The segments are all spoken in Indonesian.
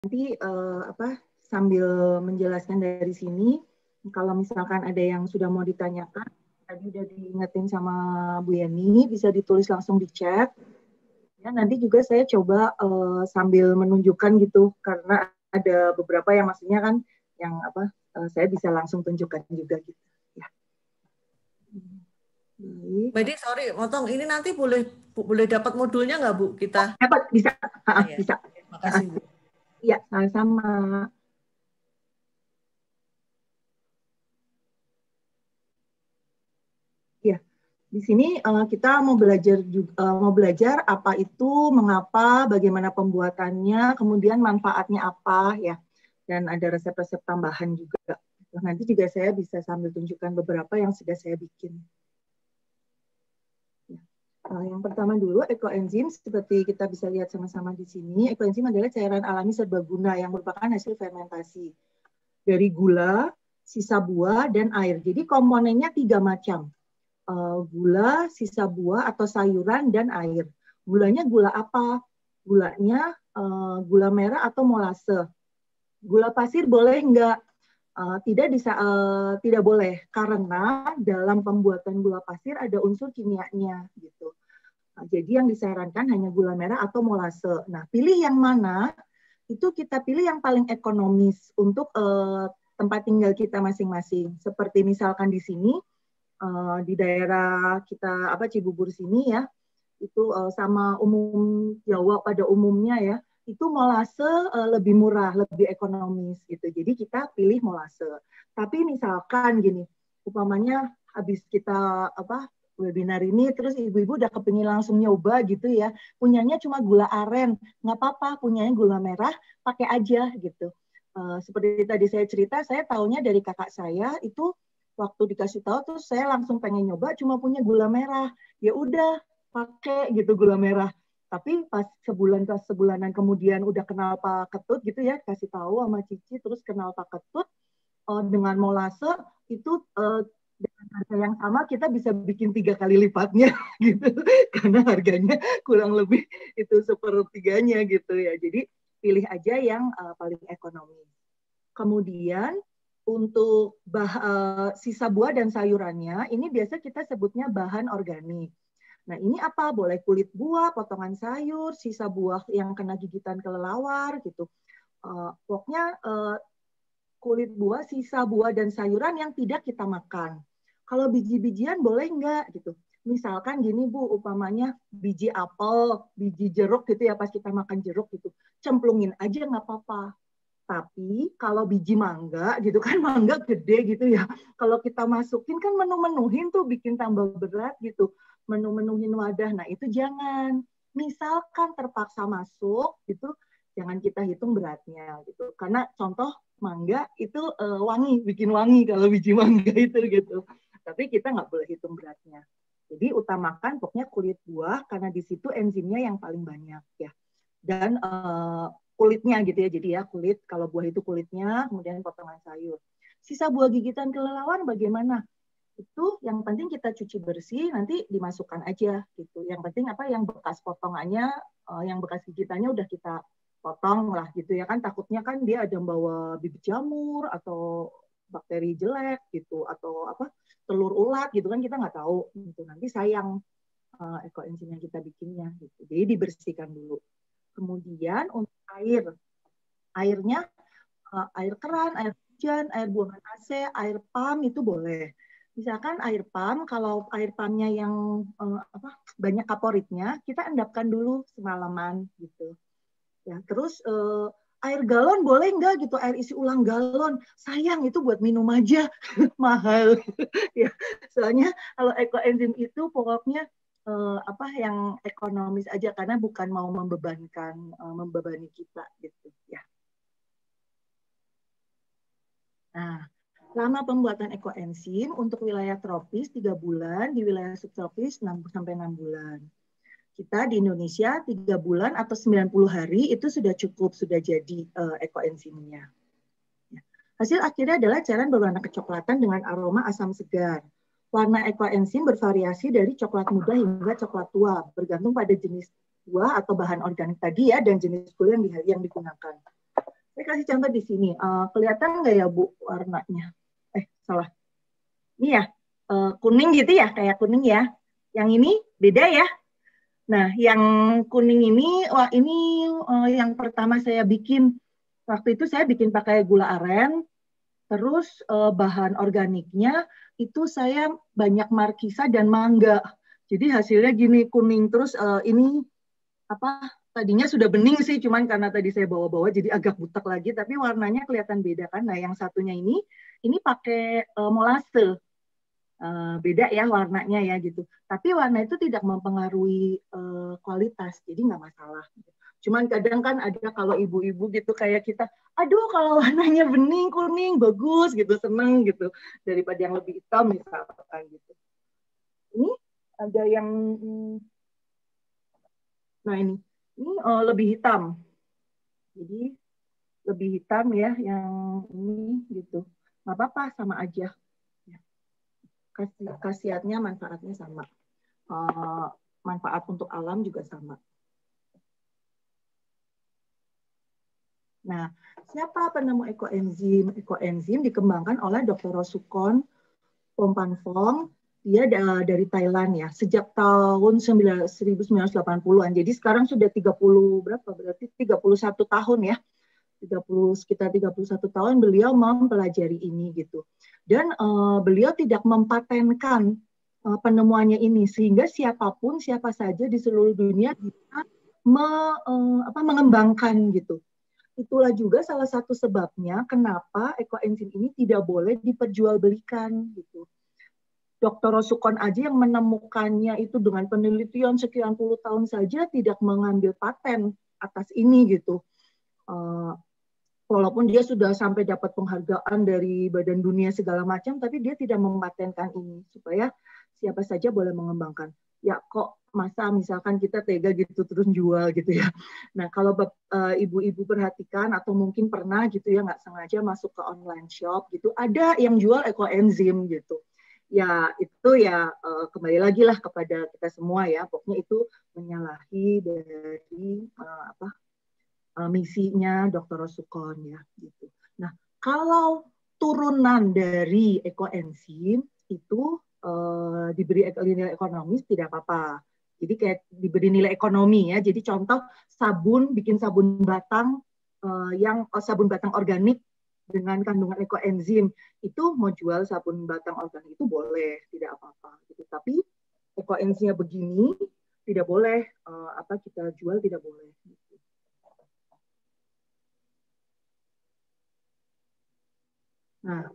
nanti sambil menjelaskan dari sini, kalau misalkan ada yang sudah mau ditanyakan, tadi udah diingetin sama Bu Yeni, bisa ditulis langsung di chat. Ya, nanti juga saya coba sambil menunjukkan gitu, karena ada beberapa yang maksudnya kan yang saya bisa langsung tunjukkan juga gitu. Ya. Jadi sorry, motong ini nanti boleh dapat modulnya nggak Bu kita? Dapat, bisa, Ya. bisa. Makasih Bu. Iya, sama-sama. Ya, di sini kita mau belajar apa itu, mengapa, bagaimana pembuatannya, kemudian manfaatnya apa ya, dan ada resep-resep tambahan juga. Nanti juga saya bisa sambil tunjukkan beberapa yang sudah saya bikin. Yang pertama dulu, ekoenzim, seperti kita bisa lihat sama-sama di sini. Ekoenzim adalah cairan alami serbaguna yang merupakan hasil fermentasi dari gula, sisa buah, dan air. Jadi komponennya 3 macam. Gula, sisa buah atau sayuran, dan air. Gulanya gula apa? Gulanya gula merah atau molase. Gula pasir boleh enggak? Tidak boleh, karena dalam pembuatan gula pasir ada unsur kimianya gitu. Jadi yang disarankan hanya gula merah atau molase. Nah, pilih yang mana? Itu kita pilih yang paling ekonomis untuk tempat tinggal kita masing-masing. Seperti misalkan di sini, di daerah kita Cibubur sini ya, itu sama umum Jawa pada umumnya ya, itu molase lebih murah, lebih ekonomis gitu. Jadi kita pilih molase. Tapi misalkan gini, umpamanya habis kita webinar ini, terus ibu-ibu udah kepingin langsung nyoba gitu ya, punyanya cuma gula aren, nggak apa-apa, punyanya gula merah, pakai aja gitu. Seperti tadi saya cerita, saya taunya dari kakak saya itu waktu dikasih tahu terus saya langsung pengen nyoba, cuma punya gula merah, ya udah pakai gitu gula merah. Tapi pas sebulanan kemudian udah kenal Pak Ketut gitu ya, kasih tahu sama Cici, terus kenal Pak Ketut, dengan molase itu dengan harga yang sama kita bisa bikin 3 kali lipatnya gitu, karena harganya kurang lebih itu sepertiganya gitu ya. Jadi pilih aja yang paling ekonomis. Kemudian untuk sisa buah dan sayurannya, ini biasa kita sebutnya bahan organik. Nah, ini apa? Boleh kulit buah, potongan sayur, sisa buah yang kena gigitan kelelawar gitu. Pokoknya kulit buah, sisa buah dan sayuran yang tidak kita makan. Kalau biji-bijian boleh enggak gitu. Misalkan gini Bu, upamanya biji apel, biji jeruk gitu ya, pas kita makan jeruk gitu, cemplungin aja nggak apa-apa. Tapi kalau biji mangga gitu kan, mangga gede gitu ya, kalau kita masukin kan menu-menuhin tuh, bikin tambah berat gitu, menu-menuhin wadah. Nah itu jangan. Misalkan terpaksa masuk gitu, jangan kita hitung beratnya gitu. Karena contoh mangga itu wangi, bikin wangi kalau biji mangga itu gitu. Tapi kita nggak boleh hitung beratnya. Jadi utamakan pokoknya kulit buah, karena di situ enzimnya yang paling banyak ya. Dan kulitnya gitu ya. Jadi ya kulit, kalau buah itu kulitnya, kemudian potongan sayur. Sisa buah gigitan kelelawar bagaimana? Itu yang penting kita cuci bersih, nanti dimasukkan aja gitu. Yang penting yang bekas potongannya, yang bekas gigitannya udah kita potong lah gitu ya kan. Takutnya kan dia ada bawa bibit jamur atau bakteri jelek gitu, atau telur ulat gitu kan, kita nggak tahu gitu. Nanti sayang ekoenzim yang kita bikinnya gitu. Jadi dibersihkan dulu. Kemudian untuk airnya air keran, air hujan, air buangan AC, air pam itu boleh. Misalkan air pam, kalau air pamnya yang banyak kaporitnya, kita endapkan dulu semalaman gitu. Ya, terus air galon boleh nggak gitu, air isi ulang galon. Sayang itu buat minum aja, mahal. Ya, soalnya kalau ekoenzim itu pokoknya yang ekonomis aja, karena bukan mau membebani kita gitu ya. Nah, lama pembuatan ekoenzim untuk wilayah tropis 3 bulan, di wilayah subtropis 6 sampai 6 bulan. Kita di Indonesia 3 bulan atau 90 hari itu sudah cukup, sudah jadi ekoenzimnya. Hasil akhirnya adalah cairan berwarna kecoklatan dengan aroma asam segar. Warna ekoenzim bervariasi dari coklat muda hingga coklat tua, bergantung pada jenis buah atau bahan organik tadi ya, dan jenis gula yang digunakan. Saya kasih contoh di sini. Kelihatan nggak ya Bu warnanya? Salah. Ini ya, kuning gitu ya, kayak kuning ya. Yang ini beda ya. Nah, yang kuning ini, wah ini yang pertama saya bikin. Waktu itu saya bikin pakai gula aren, terus bahan organiknya itu saya banyak markisa dan mangga. Jadi hasilnya gini kuning. Terus ini apa? Tadinya sudah bening sih, cuman karena tadi saya bawa-bawa jadi agak butek lagi. Tapi warnanya kelihatan beda kan. Nah, yang satunya ini pakai molase. Beda ya warnanya ya gitu. Tapi warna itu tidak mempengaruhi kualitas, jadi nggak masalah. Cuman kadang kan ada kalau ibu-ibu gitu kayak kita, aduh kalau warnanya bening, kuning, bagus gitu, seneng gitu. Daripada yang lebih hitam misalkan gitu. Ini ada yang, nah ini lebih hitam. Jadi lebih hitam ya yang ini gitu. Nggak apa-apa, sama aja. Khasiatnya, manfaatnya sama. Manfaat untuk alam juga sama. Nah, siapa penemu ekoenzim? Ekoenzim dikembangkan oleh Dr. Rosukon Phompanphong. Dia dari Thailand ya, sejak tahun 1980-an. Jadi sekarang sudah 30 berapa? Berarti 31 tahun ya. Sekitar 31 tahun beliau mempelajari ini gitu. Dan beliau tidak mempatenkan penemuannya ini sehingga siapa saja di seluruh dunia bisa mengembangkan gitu. Itulah juga salah satu sebabnya kenapa ekoenzim ini tidak boleh diperjualbelikan gitu. Dr. Rosukon aja yang menemukannya itu dengan penelitian sekian puluh tahun saja tidak mengambil paten atas ini gitu. Walaupun dia sudah sampai dapat penghargaan dari Badan Dunia segala macam, tapi dia tidak mematenkan ini supaya siapa saja boleh mengembangkan. Ya kok masa misalkan kita tega gitu terus jual gitu ya. Nah kalau ibu-ibu perhatikan atau mungkin pernah gitu ya nggak sengaja masuk ke online shop gitu, ada yang jual ekoenzim gitu. Ya itu ya kembali lagi lah kepada kita semua ya. Pokoknya itu menyalahi dari misinya Dr. Rosukon ya gitu. Nah, kalau turunan dari ekoenzim itu diberi nilai ekonomis tidak apa-apa. Jadi kayak diberi nilai ekonomi ya. Jadi contoh bikin sabun batang sabun batang organik dengan kandungan ekoenzim itu mau jual sabun batang organik itu boleh, tidak apa-apa gitu. Tapi ekoenzimnya begini tidak boleh kita jual, tidak boleh. Nah,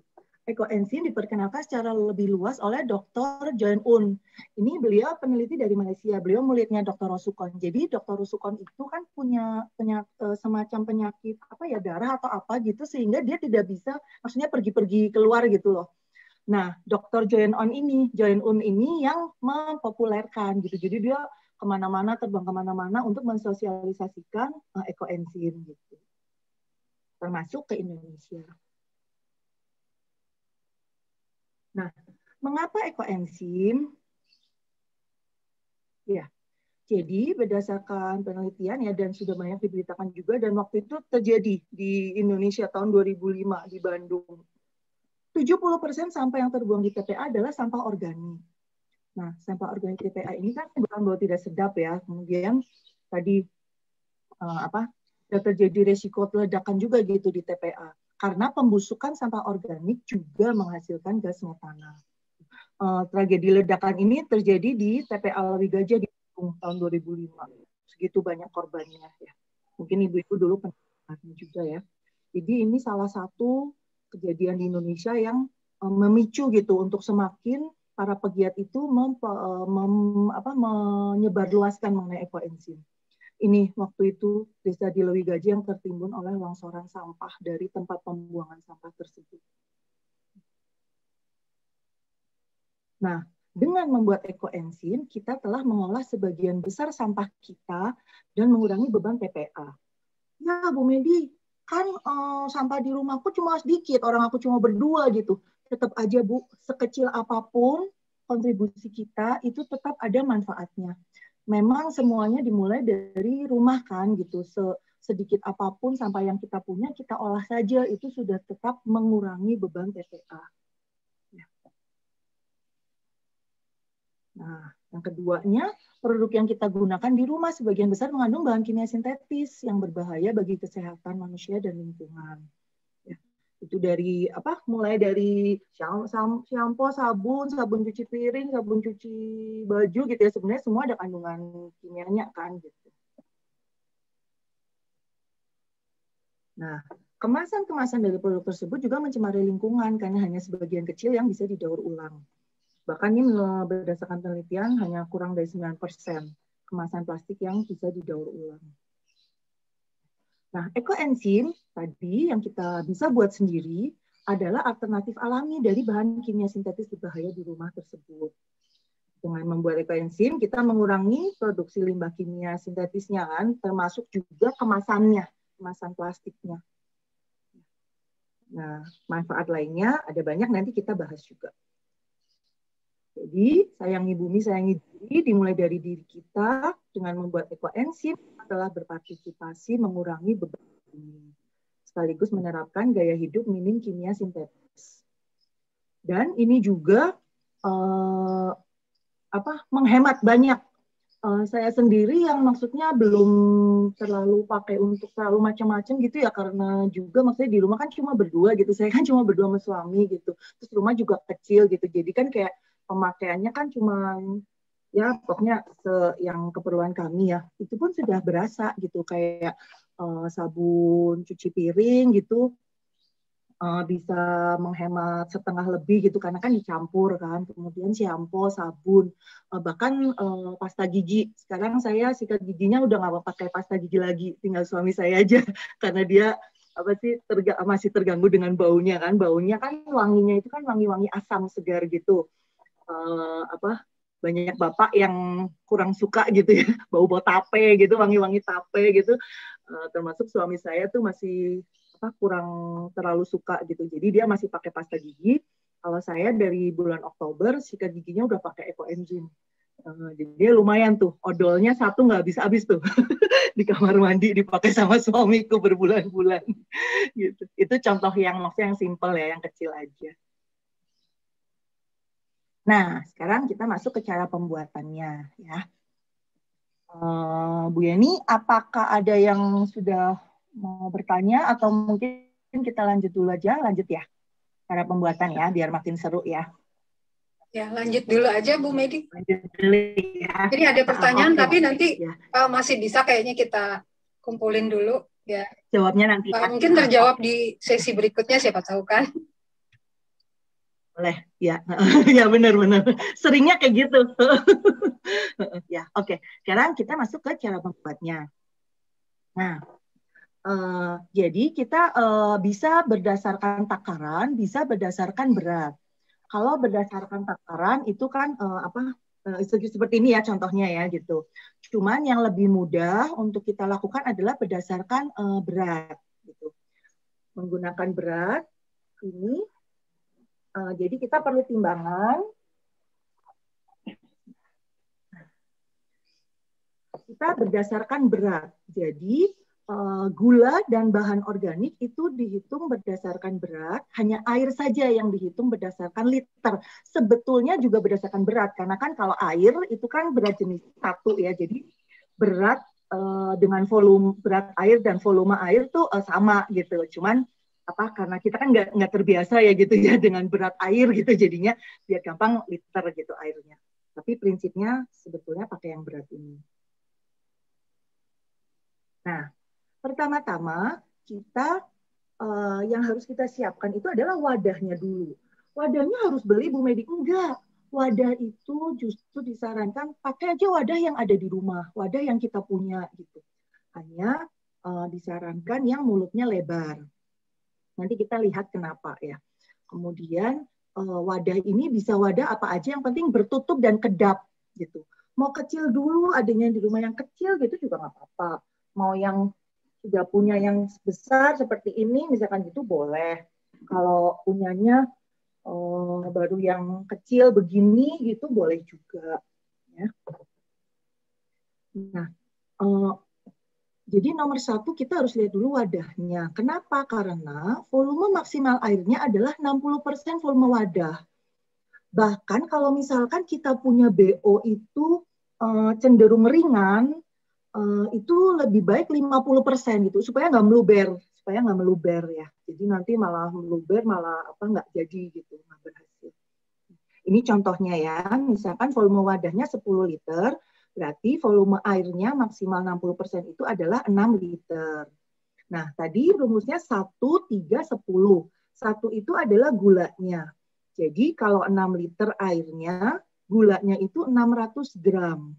ekoenzim diperkenalkan secara lebih luas oleh Dr. Joen Un. Ini beliau peneliti dari Malaysia. Beliau muridnya Dr. Rosukon. Jadi Dr. Rosukon itu kan punya semacam penyakit darah atau apa gitu sehingga dia tidak bisa, maksudnya pergi-pergi keluar gitu loh. Nah, Dr. Joen Un ini yang mempopulerkan gitu. Jadi dia kemana-mana, terbang kemana-mana untuk mensosialisasikan ekoenzim gitu. Termasuk ke Indonesia. Nah, mengapa ekoenzim? Ya, jadi berdasarkan penelitian ya dan sudah banyak diberitakan juga dan waktu itu terjadi di Indonesia tahun 2005 di Bandung. 70% sampah yang terbuang di TPA adalah sampah organik. Nah, sampah organik TPA ini kan bukan bau tidak sedap ya. Kemudian tadi terjadi resiko ledakan juga gitu di TPA. Karena pembusukan sampah organik juga menghasilkan gas metana. Tragedi ledakan ini terjadi di TPA Lewi Gajah di tahun 2005. Segitu banyak korbannya ya. Mungkin ibu-ibu dulu pernah juga ya. Jadi ini salah satu kejadian di Indonesia yang memicu gitu untuk semakin para pegiat itu menyebarluaskan mengenai ekoenzim. Ini waktu itu desa di Lewi Gajah yang tertimbun oleh longsoran sampah dari tempat pembuangan sampah tersebut. Nah, dengan membuat ekoenzim, kita telah mengolah sebagian besar sampah kita dan mengurangi beban TPA. Ya, Bu Medi, kan sampah di rumahku cuma sedikit, orang aku cuma berdua gitu. Tetap aja, Bu, sekecil apapun kontribusi kita, itu tetap ada manfaatnya. Memang semuanya dimulai dari rumah kan gitu. sedikit apapun sampah yang kita punya, kita olah saja, itu sudah tetap mengurangi beban TPA. Nah, yang keduanya, produk yang kita gunakan di rumah sebagian besar mengandung bahan kimia sintetis yang berbahaya bagi kesehatan manusia dan lingkungan. Ya, itu dari apa? Mulai dari shampoo, sabun cuci piring, sabun cuci baju gitu ya. Sebenarnya semua ada kandungan kimianya kan gitu. Nah, kemasan-kemasan dari produk tersebut juga mencemari lingkungan karena hanya sebagian kecil yang bisa didaur ulang. Bahkan ini berdasarkan penelitian hanya kurang dari 9% kemasan plastik yang bisa didaur ulang. Nah, ekoenzim tadi yang kita bisa buat sendiri adalah alternatif alami dari bahan kimia sintetis berbahaya di rumah tersebut. Dengan membuat ekoenzim, kita mengurangi produksi limbah kimia sintetisnya kan, termasuk juga kemasannya, kemasan plastiknya. Nah, manfaat lainnya ada banyak, nanti kita bahas juga. Jadi, sayangi bumi, sayangi diri, dimulai dari diri kita dengan membuat ekoenzim adalah berpartisipasi mengurangi beban bumi, sekaligus menerapkan gaya hidup minim kimia sintetis. Dan ini juga menghemat banyak. Saya sendiri yang maksudnya belum terlalu pakai untuk terlalu macam-macam gitu ya, karena juga maksudnya di rumah kan cuma berdua gitu, saya kan cuma berdua sama suami gitu, terus rumah juga kecil gitu, jadi kan kayak pemakaiannya kan cuma ya pokoknya yang keperluan kami ya, itu pun sudah berasa gitu, kayak sabun cuci piring gitu bisa menghemat setengah lebih gitu karena kan dicampur kan, kemudian shampoo, sabun, bahkan pasta gigi. Sekarang saya sikat giginya udah nggak pakai pasta gigi lagi, tinggal suami saya aja karena dia masih terganggu dengan baunya kan, wanginya itu kan wangi-wangi asam segar gitu. Banyak bapak yang kurang suka gitu ya, bau-bau tape gitu, wangi-wangi tape gitu, termasuk suami saya tuh masih kurang terlalu suka gitu. Jadi dia masih pakai pasta gigi. Kalau saya dari bulan Oktober sikat giginya udah pakai ekoenzim. Jadi dia lumayan tuh, odolnya satu nggak habis-habis tuh di kamar mandi dipakai sama suamiku berbulan-bulan. Gitu. Itu contoh yang maksudnya yang simple ya, yang kecil aja. Nah, sekarang kita masuk ke cara pembuatannya ya. Bu Yeni, apakah ada yang sudah mau bertanya atau mungkin kita lanjut dulu aja, lanjut ya cara pembuatan ya, biar makin seru ya. Ya, lanjut dulu aja Bu Medi. Lanjut dulu ya. Jadi ada pertanyaan, tapi nanti ya. masih bisa kayaknya kita kumpulin dulu ya. Jawabnya nanti. Mungkin terjawab di sesi berikutnya, siapa tahu kan. Boleh, ya. Ya benar-benar. Seringnya kayak gitu. Ya, oke. Sekarang kita masuk ke cara membuatnya. Nah, jadi kita bisa berdasarkan takaran, bisa berdasarkan berat. Kalau berdasarkan takaran itu kan seperti ini ya contohnya ya gitu. Cuman yang lebih mudah untuk kita lakukan adalah berdasarkan berat gitu. Menggunakan berat ini, jadi kita perlu timbangan. Kita berdasarkan berat. Jadi gula dan bahan organik itu dihitung berdasarkan berat, hanya air saja yang dihitung berdasarkan liter. Sebetulnya juga berdasarkan berat, karena kan kalau air itu kan berat jenis satu ya, jadi berat dengan volume berat air dan volume air tuh sama gitu. Cuman karena kita kan nggak terbiasa ya gitu ya dengan berat air gitu, jadinya biar gampang liter gitu airnya. Tapi prinsipnya sebetulnya pakai yang berat ini. Nah, pertama-tama kita yang harus kita siapkan itu adalah wadahnya dulu. Wadahnya harus beli Bu Medi? Enggak. Wadah itu justru disarankan pakai aja wadah yang ada di rumah, wadah yang kita punya gitu. Hanya disarankan yang mulutnya lebar. Nanti kita lihat kenapa ya. Kemudian wadah ini bisa wadah apa aja, yang penting bertutup dan kedap gitu. Mau kecil dulu, adanya di rumah yang kecil gitu juga nggak apa-apa. Mau yang sudah punya yang besar seperti ini, misalkan gitu boleh. Kalau punyanya baru yang kecil begini gitu boleh juga. Ya. Nah, Jadi nomor satu kita harus lihat dulu wadahnya. Kenapa? Karena volume maksimal airnya adalah 60% volume wadah. Bahkan kalau misalkan kita punya BO itu cenderung ringan, itu lebih baik 50% gitu, supaya nggak meluber ya. Jadi nanti malah meluber, malah nggak jadi gitu, nggak berhasil. Ini contohnya ya, misalkan volume wadahnya 10 liter, berarti volume airnya maksimal 60% itu adalah 6 liter. Nah, tadi rumusnya 1, 3, 10. 1 itu adalah gulanya. Jadi kalau 6 liter airnya, gulanya itu 600 gram.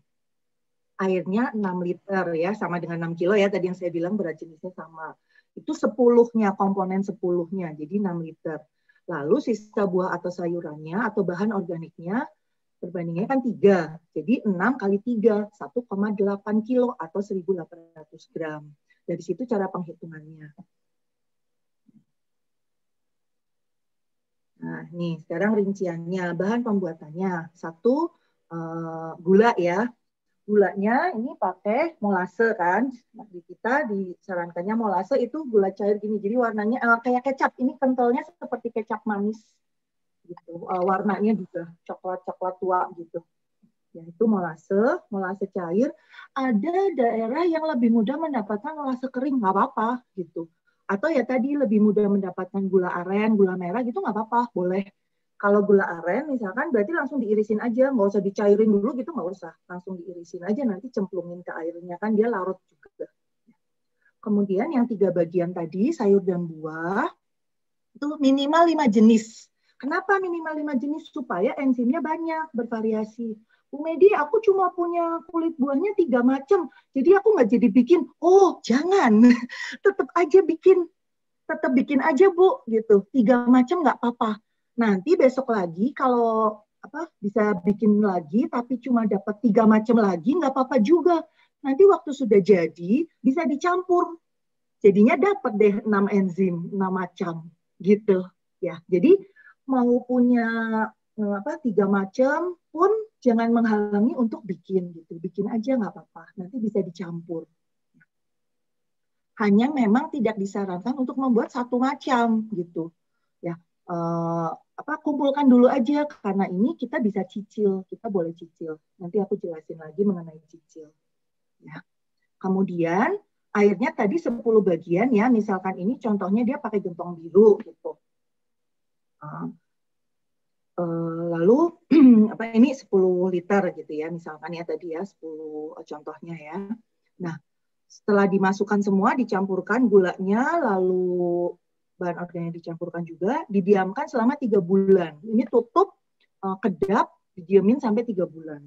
Airnya 6 liter ya, sama dengan 6 kilo ya, tadi yang saya bilang berat jenisnya sama. Itu 10-nya, komponen 10-nya, jadi 6 liter. Lalu sisa buah atau sayurannya atau bahan organiknya, perbandingannya kan 3. Jadi 6 kali 3, 1,8 kilo atau 1.800 gram. Dari situ cara penghitungannya. Nah, nih sekarang rinciannya. Bahan pembuatannya. 1, gula ya. Gulanya ini pakai molase kan. Nah, di kita disarankannya molase itu gula cair gini. Jadi warnanya kayak kecap. Ini kentalnya seperti kecap manis. Gitu. Warnanya juga coklat-coklat tua gitu. Yaitu molase cair. Ada daerah yang lebih mudah mendapatkan molase kering, nggak apa-apa gitu. Atau ya tadi lebih mudah mendapatkan gula aren, gula merah gitu nggak apa-apa, boleh. Kalau gula aren misalkan berarti langsung diirisin aja, nggak usah dicairin dulu gitu, nggak usah. Langsung diirisin aja, nanti cemplungin ke airnya, kan dia larut juga. Kemudian yang 3 bagian tadi, sayur dan buah, itu minimal 5 jenis. Kenapa minimal 5 jenis? Supaya enzimnya banyak, bervariasi. Bu Medi, aku cuma punya kulit buahnya 3 macam. Jadi aku nggak jadi bikin. Oh, jangan. Tetap bikin aja, Bu. Gitu. 3 macam nggak apa-apa. Nanti besok lagi kalau bisa bikin lagi, tapi cuma dapat 3 macam lagi, nggak apa-apa juga. Nanti waktu sudah jadi, bisa dicampur. Jadinya dapat deh 6 enzim, 6 macam. Gitu. Ya, jadi mau punya 3 macam pun jangan menghalangi untuk bikin gitu. Bikin aja nggak apa-apa. Nanti bisa dicampur. Hanya memang tidak disarankan untuk membuat 1 macam gitu. Ya, kumpulkan dulu aja karena ini kita bisa cicil. Kita boleh cicil. Nanti aku jelasin lagi mengenai cicil. Ya. Kemudian airnya tadi 10 bagian ya. Misalkan ini contohnya dia pakai gentong biru gitu. Lalu ini 10 liter gitu ya, misalkan ya tadi ya 10 contohnya ya. Nah, setelah dimasukkan semua, dicampurkan gulanya, lalu bahan organik dicampurkan juga, didiamkan selama 3 bulan. Ini tutup, kedap, didiamin sampai 3 bulan.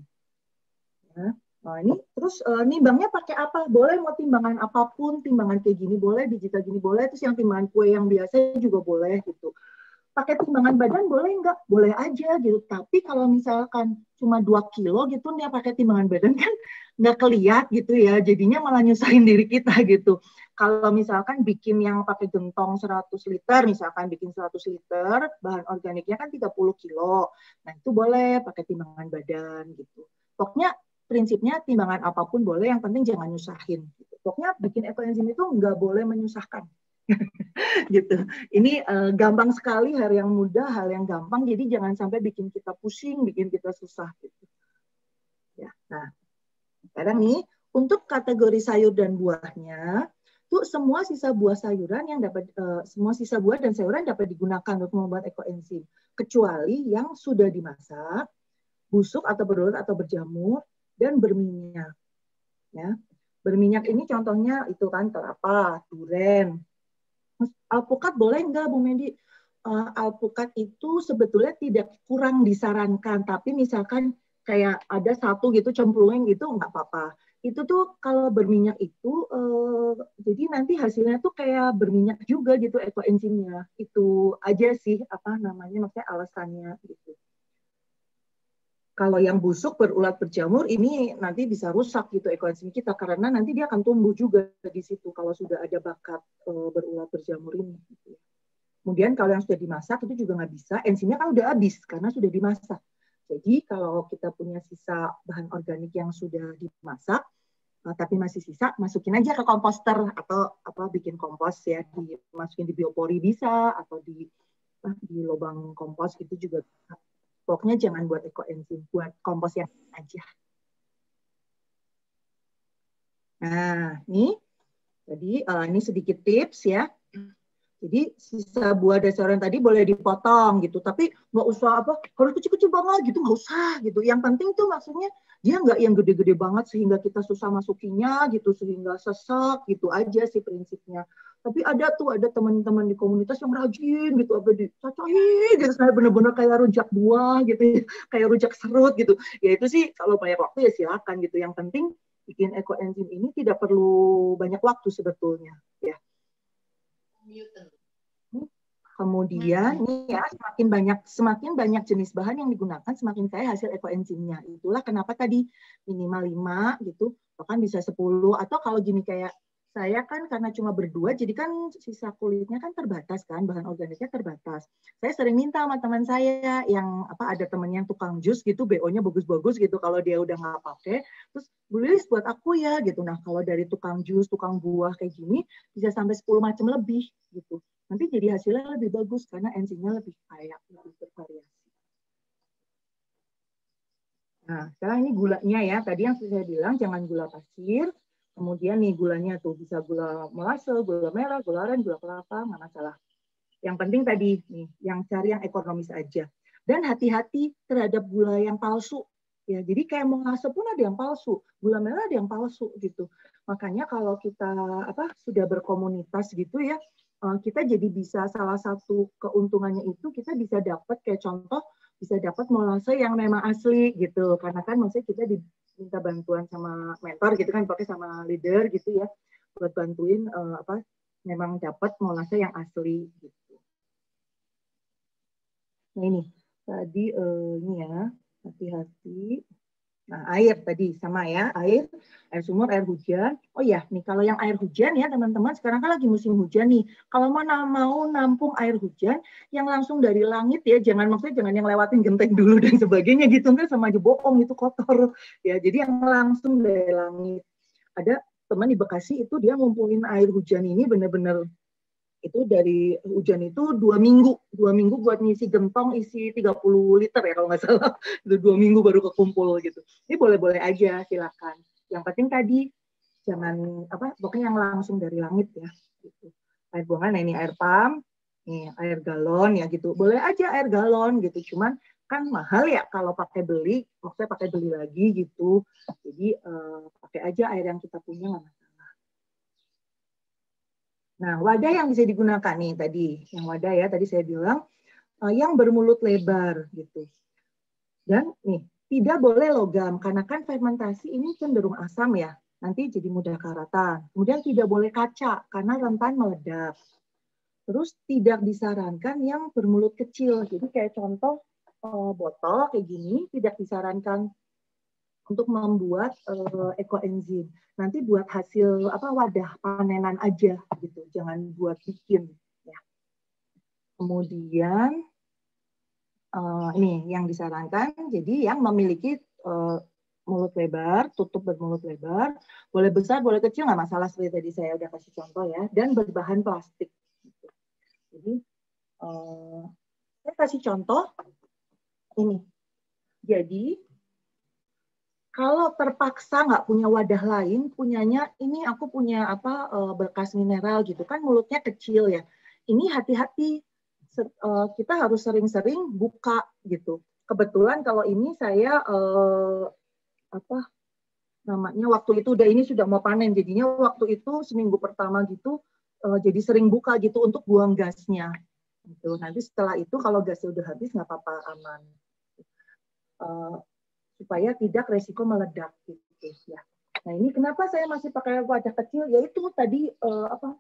Ya. Nah, ini terus nimbangnya pakai apa? Boleh mau timbangan apapun, timbangan kayak gini boleh, digital gini boleh, terus yang timbangan kue yang biasa juga boleh gitu. Pakai timbangan badan boleh nggak? Boleh aja gitu. Tapi kalau misalkan cuma 2 kilo gitu, dia pakai timbangan badan kan nggak keliat gitu ya. Jadinya malah nyusahin diri kita gitu. Kalau misalkan bikin yang pakai gentong 100 liter, misalkan bikin 100 liter, bahan organiknya kan 30 kilo. Nah itu boleh pakai timbangan badan gitu. Pokoknya prinsipnya timbangan apapun boleh, yang penting jangan nyusahin. Gitu. Pokoknya bikin ekoenzim itu nggak boleh menyusahkan. Gitu. Ini gampang sekali, hal yang mudah, hal yang gampang. Jadi jangan sampai bikin kita pusing, bikin kita susah. Gitu. Ya. Nah, sekarang nih untuk kategori sayur dan buahnya, tuh semua sisa buah sayuran yang dapat semua sisa buah dan sayuran dapat digunakan untuk membuat ekoenzim, kecuali yang sudah dimasak, busuk atau berulat atau berjamur dan berminyak. Ya. Berminyak ini contohnya itu kan kelapa, duren. Alpukat boleh nggak, Bu Medi? Alpukat itu sebetulnya tidak kurang disarankan, tapi misalkan kayak ada 1 gitu cemplungin gitu nggak apa-apa. Itu tuh kalau berminyak itu, jadi nanti hasilnya tuh kayak berminyak juga gitu ekoenzimnya. Itu aja sih maksudnya alasannya gitu. Kalau yang busuk berulat berjamur ini nanti bisa rusak gitu ekoenzim kita karena nanti dia akan tumbuh juga di situ kalau sudah ada bakat berulat berjamur ini. Gitu. Kemudian kalau yang sudah dimasak itu juga nggak bisa, enzimnya kan udah habis karena sudah dimasak. Jadi kalau kita punya sisa bahan organik yang sudah dimasak, tapi masih sisa, masukin aja ke komposter atau bikin kompos ya, dimasukin di biopori bisa atau di lubang kompos itu juga bisa. Pokoknya jangan buat ekoenzim, buat kompos yang aja. Nah, jadi ini sedikit tips ya. Jadi sisa buah dasaran tadi boleh dipotong gitu, tapi nggak usah harus kecil-kecil banget gitu, nggak usah gitu. Yang penting tuh maksudnya dia nggak yang gede-gede banget sehingga kita susah masukinya gitu, sehingga sesek gitu aja sih prinsipnya. Tapi ada teman-teman di komunitas yang rajin gitu, dicacahin gitu, saya bener-bener kayak rujak buah gitu, kayak rujak serut gitu. Ya itu sih kalau banyak waktu ya silakan gitu. Yang penting bikin ekoenzim ini tidak perlu banyak waktu sebetulnya ya. Kemudian nih ya, semakin banyak jenis bahan yang digunakan, semakin kaya hasil ekoenzimnya. Itulah kenapa tadi minimal 5 gitu, bahkan bisa 10, atau kalau gini kayak saya kan karena cuma berdua, jadi kan sisa kulitnya kan terbatas kan, bahan organiknya terbatas. Saya sering minta sama teman saya yang ada temennya yang tukang jus gitu, BO-nya bagus-bagus gitu, kalau dia udah nggak pakai, terus Bu Lilis buat aku ya gitu. Nah kalau dari tukang jus, tukang buah kayak gini, bisa sampai 10 macam lebih gitu. Nanti jadi hasilnya lebih bagus karena enzimnya lebih kaya, lebih bervariasi. Nah, sekarang ini gulanya ya. Tadi yang saya bilang jangan gula pasir. Kemudian nih gulanya tuh bisa gula molase, gula merah, gula aren, gula kelapa, nggak masalah. Yang penting tadi nih, yang cari yang ekonomis aja. Dan hati-hati terhadap gula yang palsu. Ya, jadi kayak molase pun ada yang palsu, gula merah ada yang palsu gitu. Makanya kalau kita sudah berkomunitas gitu ya, kita jadi bisa salah satu keuntungannya itu kita bisa dapat kayak contoh bisa dapat molase yang memang asli gitu, karena kan maksudnya kita diminta bantuan sama mentor gitu kan, pakai sama leader gitu ya buat bantuin memang dapat molase yang asli gitu. Nah ini tadi ini ya hati-hati. Nah, air tadi sama ya, air sumur, air hujan. Oh ya, nih kalau yang air hujan ya teman-teman, sekarang kan lagi musim hujan nih. Kalau mau nampung air hujan yang langsung dari langit ya, jangan yang lewatin genteng dulu dan sebagainya gitu, kan sama aja bohong, itu kotor. Ya, jadi yang langsung dari langit. Ada teman di Bekasi itu dia ngumpulin air hujan ini benar-benar itu dari hujan itu 2 minggu buat ngisi gentong isi 30 liter ya kalau nggak salah, itu 2 minggu baru kekumpul gitu. Ini boleh-boleh aja silakan, yang penting tadi jangan pokoknya yang langsung dari langit ya gitu. Air buangan, nah ini air pump, nih air galon ya gitu, boleh aja air galon gitu, cuman kan mahal ya kalau maksudnya pakai beli lagi gitu, jadi pakai aja air yang kita punya nggak masalah. Nah, wadah yang bisa digunakan nih tadi, yang wadah ya tadi saya bilang yang bermulut lebar gitu. Dan nih, tidak boleh logam karena kan fermentasi ini cenderung asam ya, nanti jadi mudah karatan. Kemudian tidak boleh kaca karena rentan meledak. Terus tidak disarankan yang bermulut kecil. Jadi kayak contoh botol kayak gini tidak disarankan untuk membuat ekoenzim. Nanti buat hasil wadah panenan aja gitu, jangan buat bikin ya. Kemudian ini yang disarankan, jadi yang memiliki mulut lebar, tutup bermulut lebar, boleh besar, boleh kecil, nggak masalah seperti tadi saya udah kasih contoh ya, dan berbahan plastik. Gitu. Jadi saya kasih contoh ini. Jadi kalau terpaksa nggak punya wadah lain, punyanya ini aku punya bekas mineral gitu kan, mulutnya kecil ya. Ini hati-hati, kita harus sering-sering buka gitu. Kebetulan kalau ini saya waktu itu ini sudah mau panen, jadinya waktu itu seminggu pertama gitu jadi sering buka gitu untuk buang gasnya. Gitu. Nanti setelah itu kalau gasnya udah habis nggak apa-apa, aman. Supaya tidak resiko meledak gitu ya. Nah ini kenapa saya masih pakai wadah kecil? Yaitu tadi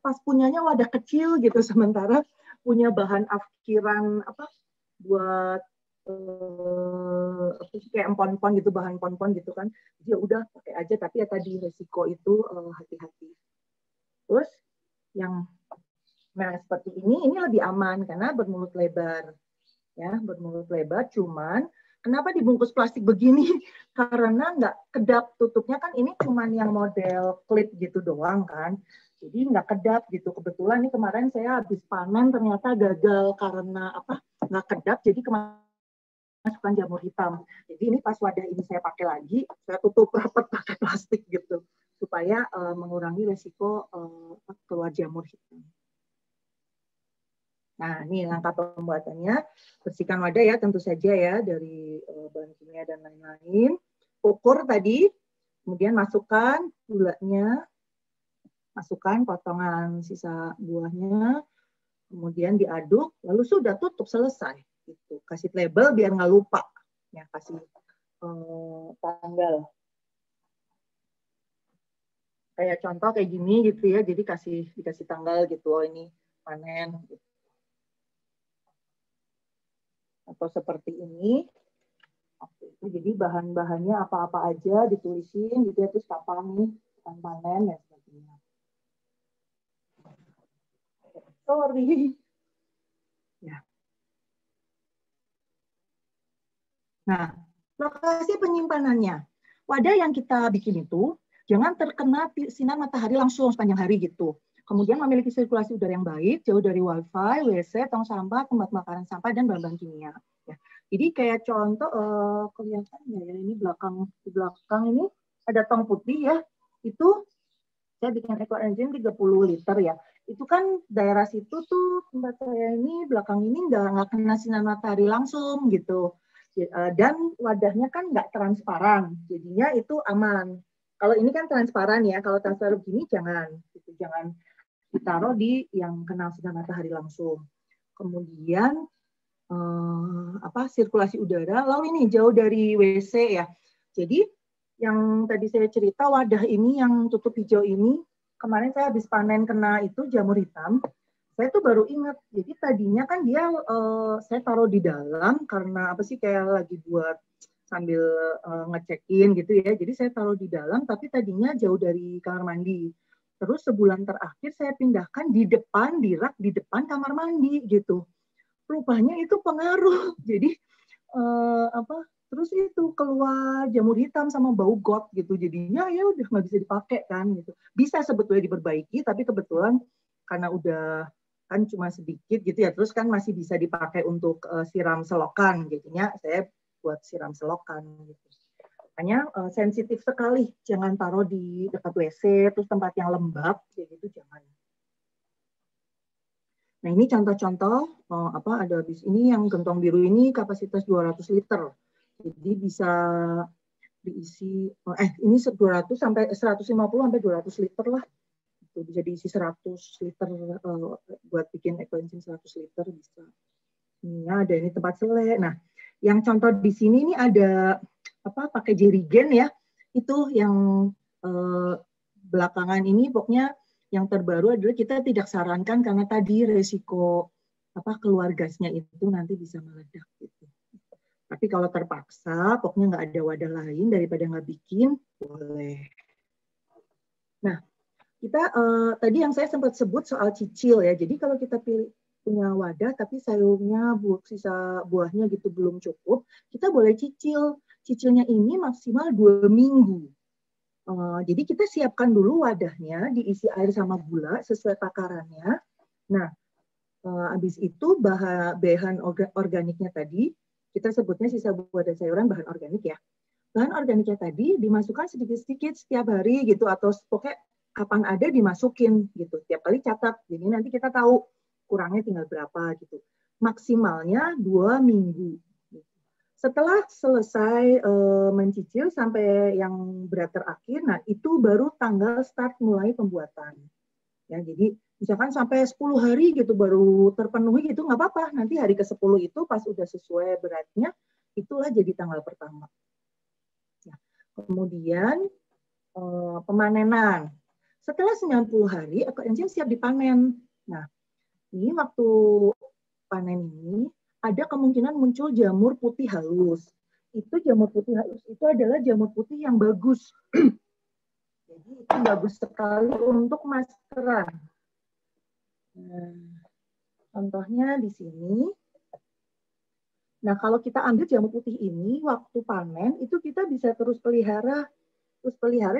pas punyanya wadah kecil gitu, sementara punya bahan afkiran buat kayak empon-empon gitu, bahan empon-empon gitu kan. Jadi udah pakai aja, tapi ya tadi resiko itu hati-hati. Terus yang seperti ini lebih aman karena bermulut lebar ya, bermulut lebar, cuman Kenapa dibungkus plastik begini? Karena nggak kedap tutupnya kan ini cuman yang model klip gitu doang kan. Jadi nggak kedap gitu. Kebetulan nih kemarin saya habis panen ternyata gagal karena apa? Nggak kedap. Jadi masukkan jamur hitam. Jadi ini pas wadah ini saya pakai lagi, saya tutup rapat pakai plastik gitu supaya mengurangi resiko keluar jamur hitam. Nah, ini langkah pembuatannya. Bersihkan wadah ya, tentu saja ya, dari bahan kimia dan lain-lain. Ukur tadi, kemudian masukkan gulanya, masukkan potongan sisa buahnya, kemudian diaduk, lalu sudah tutup, selesai. Gitu. Kasih label biar nggak lupa. Ya, kasih tanggal. Kayak contoh kayak gini gitu ya, jadi dikasih tanggal gitu, oh ini panen. Gitu. Atau seperti ini. Jadi bahan-bahannya apa-apa aja ditulisin gitu ya, terus kapan nih panen dan sebagainya. Sorry. Ya. Nah, lokasi penyimpanannya. Wadah yang kita bikin itu jangan terkena sinar matahari langsung sepanjang hari gitu. Kemudian memiliki sirkulasi udara yang baik, jauh dari wifi, WC, tong sampah, tempat makanan sampah, dan bahan-bahan kimia. Ya. Jadi kayak contoh, kelihatan ya ini di belakang ini ada tong putih ya, itu saya bikin eco engine 30 liter ya. Itu kan daerah situ tuh tempat saya ini, belakang ini nggak kena sinar matahari langsung gitu. Dan wadahnya kan nggak transparan, jadinya itu aman. Kalau ini kan transparan ya, kalau transparan begini jangan ditaruh di yang kena sinar matahari langsung. Kemudian sirkulasi udara, lalu ini jauh dari WC ya. Jadi yang tadi saya cerita wadah ini yang tutup hijau ini, kemarin saya habis panen kena itu jamur hitam. Saya tuh baru ingat, jadi tadinya kan dia saya taruh di dalam karena apa sih kayak lagi buat sambil ngecekin gitu ya. Jadi saya taruh di dalam, tapi tadinya jauh dari kamar mandi. Terus sebulan terakhir saya pindahkan di rak di depan kamar mandi gitu. Rupanya itu pengaruh. Jadi terus itu keluar jamur hitam sama bau got gitu. Jadinya ya udah nggak bisa dipakai kan gitu. Bisa sebetulnya diperbaiki, tapi kebetulan karena udah kan cuma sedikit gitu ya. Terus kan masih bisa dipakai untuk siram selokan. Jadinya saya buat siram selokan gitu. Makanya sensitif sekali, jangan taruh di dekat WC, terus tempat yang lembab, kayak gitu jangan. Nah ini contoh-contoh ada bis ini yang gentong biru ini kapasitas 200 liter, jadi bisa diisi ini 200 sampai 150 sampai 200 liter lah, itu bisa diisi 100 liter buat bikin eco engine 100 liter bisa. Ini ada ini tempat sele. Nah yang contoh di sini ini ada pakai jerigen ya, itu yang belakangan ini pokoknya yang terbaru adalah kita tidak sarankan karena tadi resiko keluar gasnya itu nanti bisa meledak gitu. Tapi kalau terpaksa pokoknya nggak ada wadah lain daripada nggak bikin, boleh. Nah kita tadi yang saya sempat sebut soal cicil ya, jadi kalau kita punya wadah tapi sayurnya sisa buahnya gitu belum cukup, kita boleh cicil. Cicilnya ini maksimal 2 minggu. Jadi kita siapkan dulu wadahnya, diisi air sama gula sesuai takarannya. Nah, habis itu bahan organiknya tadi, kita sebutnya sisa buah dan sayuran bahan organik ya. Bahan organiknya tadi dimasukkan sedikit-sedikit setiap hari gitu, atau pokoknya kapan ada dimasukin gitu. Tiap kali catat, jadi nanti kita tahu kurangnya tinggal berapa gitu. Maksimalnya 2 minggu. Setelah selesai mencicil sampai yang berat terakhir, nah itu baru tanggal start mulai pembuatan. Ya, jadi misalkan sampai 10 hari gitu baru terpenuhi itu nggak apa-apa. Nanti hari ke-10 itu pas udah sesuai beratnya, itulah jadi tanggal pertama. Ya. Kemudian pemanenan. Setelah 90 hari, eco engine siap dipanen. Nah, ini waktu panen ini, ada kemungkinan muncul jamur putih halus. Itu jamur putih halus itu adalah jamur putih yang bagus. Jadi itu bagus sekali untuk maskeran. Nah, contohnya di sini. Nah, kalau kita ambil jamur putih ini, waktu panen, itu kita bisa terus pelihara,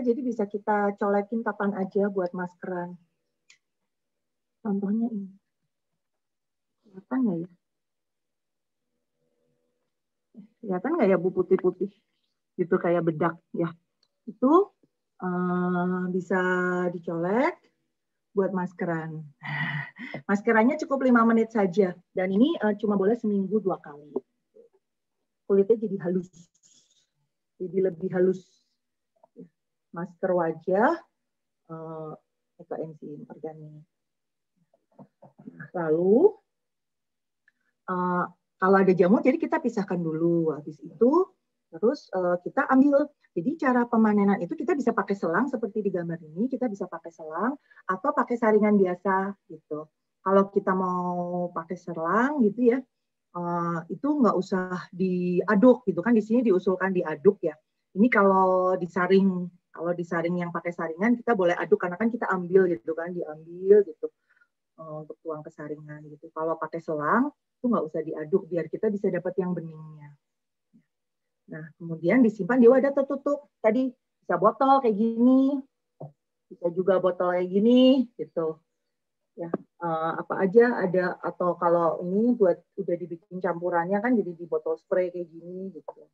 jadi bisa kita colekin kapan aja buat maskeran. Contohnya ini. Kelihatan nggak ya? Kelihatan nggak ya Bu putih-putih? Gitu kayak bedak ya. Itu bisa dicolek buat maskeran. Maskerannya cukup 5 menit saja. Dan ini cuma boleh seminggu 2 kali. Kulitnya jadi halus. Jadi lebih halus. Masker wajah, ekoenzim organik. Lalu, kalau ada jamur, jadi kita pisahkan dulu. Habis itu, terus kita ambil. Jadi cara pemanenan itu kita bisa pakai selang seperti di gambar ini. Kita bisa pakai selang atau pakai saringan biasa gitu. Kalau kita mau pakai selang gitu ya, itu nggak usah diaduk gitu kan. Di sini diusulkan diaduk ya. Ini kalau disaring yang pakai saringan kita boleh aduk karena kan kita ambil gitu kan, diambil gitu untuk tuang ke saringan gitu. Kalau pakai selang itu nggak usah diaduk biar kita bisa dapat yang beningnya. Nah, kemudian disimpan di wadah tertutup. Tadi bisa botol kayak gini, bisa juga botol kayak gini gitu. Ya, apa aja ada, atau kalau ini buat udah dibikin campurannya kan jadi di botol spray kayak gini gitu.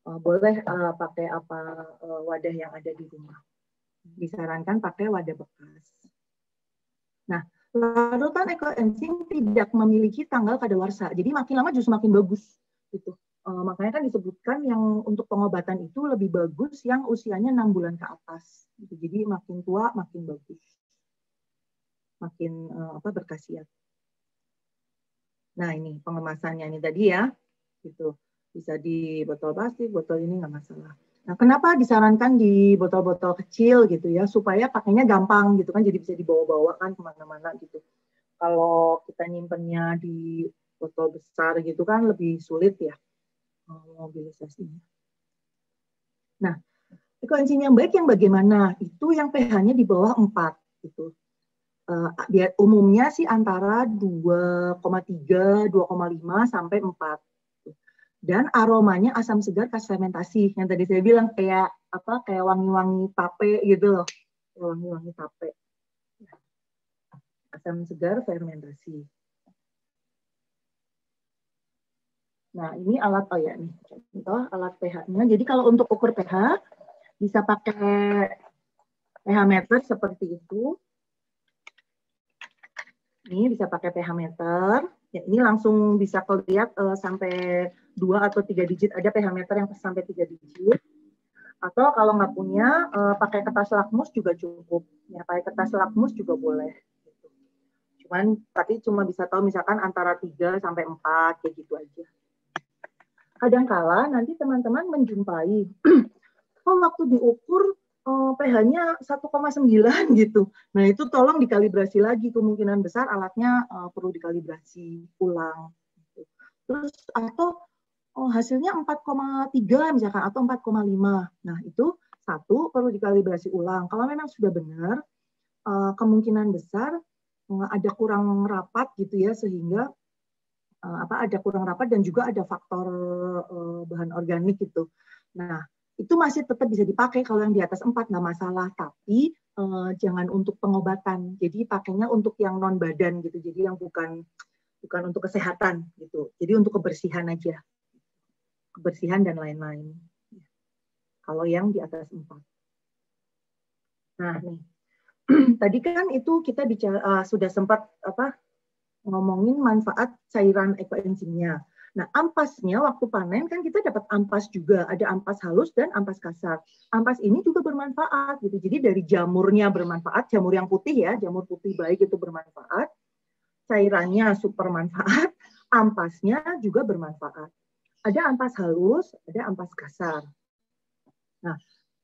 Boleh pakai wadah yang ada di rumah. Disarankan pakai wadah bekas. Nah, larutan ekoenzim tidak memiliki tanggal kadaluarsa. Jadi makin lama justru makin bagus gitu. Makanya kan disebutkan yang untuk pengobatan itu lebih bagus yang usianya 6 bulan ke atas. Gitu. Jadi makin tua makin bagus. Makin berkhasiat. Nah, ini pengemasannya ini tadi ya. Gitu. Bisa di botol plastik, botol ini nggak masalah. Nah, kenapa disarankan di botol-botol kecil gitu ya, supaya pakainya gampang gitu kan, jadi bisa dibawa-bawa kan kemana-mana gitu. Kalau kita nyimpennya di botol besar gitu kan lebih sulit ya mobilisasinya. Nah, ekoenzim yang baik yang bagaimana? Itu yang pH-nya di bawah 4 gitu. Umumnya sih antara 2,3, 2,5 sampai 4. Dan aromanya asam segar khas fermentasi. Yang tadi saya bilang kayak wangi-wangi tape gitu loh. Wangi-wangi tape. Asam segar fermentasi. Nah, ini alat nih. Contoh alat pH-nya. Jadi kalau untuk ukur pH bisa pakai pH meter seperti itu. Ini bisa pakai pH meter. Ya, ini langsung bisa kelihatan sampai 2 atau 3 digit. Ada pH meter yang sampai 3 digit. Atau kalau nggak punya, pakai kertas lakmus juga cukup. Ya, pakai kertas lakmus juga boleh. Gitu. Tapi cuma bisa tahu misalkan antara 3 sampai 4, kayak gitu aja. Kadangkala nanti teman-teman menjumpai, waktu diukur pH-nya 1,9 gitu. Nah, itu tolong dikalibrasi lagi. Kemungkinan besar alatnya perlu dikalibrasi ulang. Gitu. Terus, atau hasilnya 4,3 misalkan, atau 4,5. Nah, itu satu perlu dikalibrasi ulang. Kalau memang sudah benar, kemungkinan besar ada kurang rapat gitu ya, sehingga ada kurang rapat dan juga ada faktor bahan organik gitu. Nah, itu masih tetap bisa dipakai kalau yang di atas 4 nggak masalah, tapi jangan untuk pengobatan. Jadi pakainya untuk yang non badan gitu. Jadi yang bukan untuk kesehatan gitu. Jadi untuk kebersihan aja. Kebersihan dan lain-lain. Kalau yang di atas 4. Nah, nih. Tadi kan itu kita bicara sudah sempat ngomongin manfaat cairan ekoenzimnya. Nah, ampasnya waktu panen kan kita dapat ampas juga. Ada ampas halus dan ampas kasar. Ampas ini juga bermanfaat gitu. Jadi dari jamurnya bermanfaat, jamur yang putih ya, jamur putih baik itu bermanfaat. Cairannya super manfaat, ampasnya juga bermanfaat. Ada ampas halus, ada ampas kasar. Nah,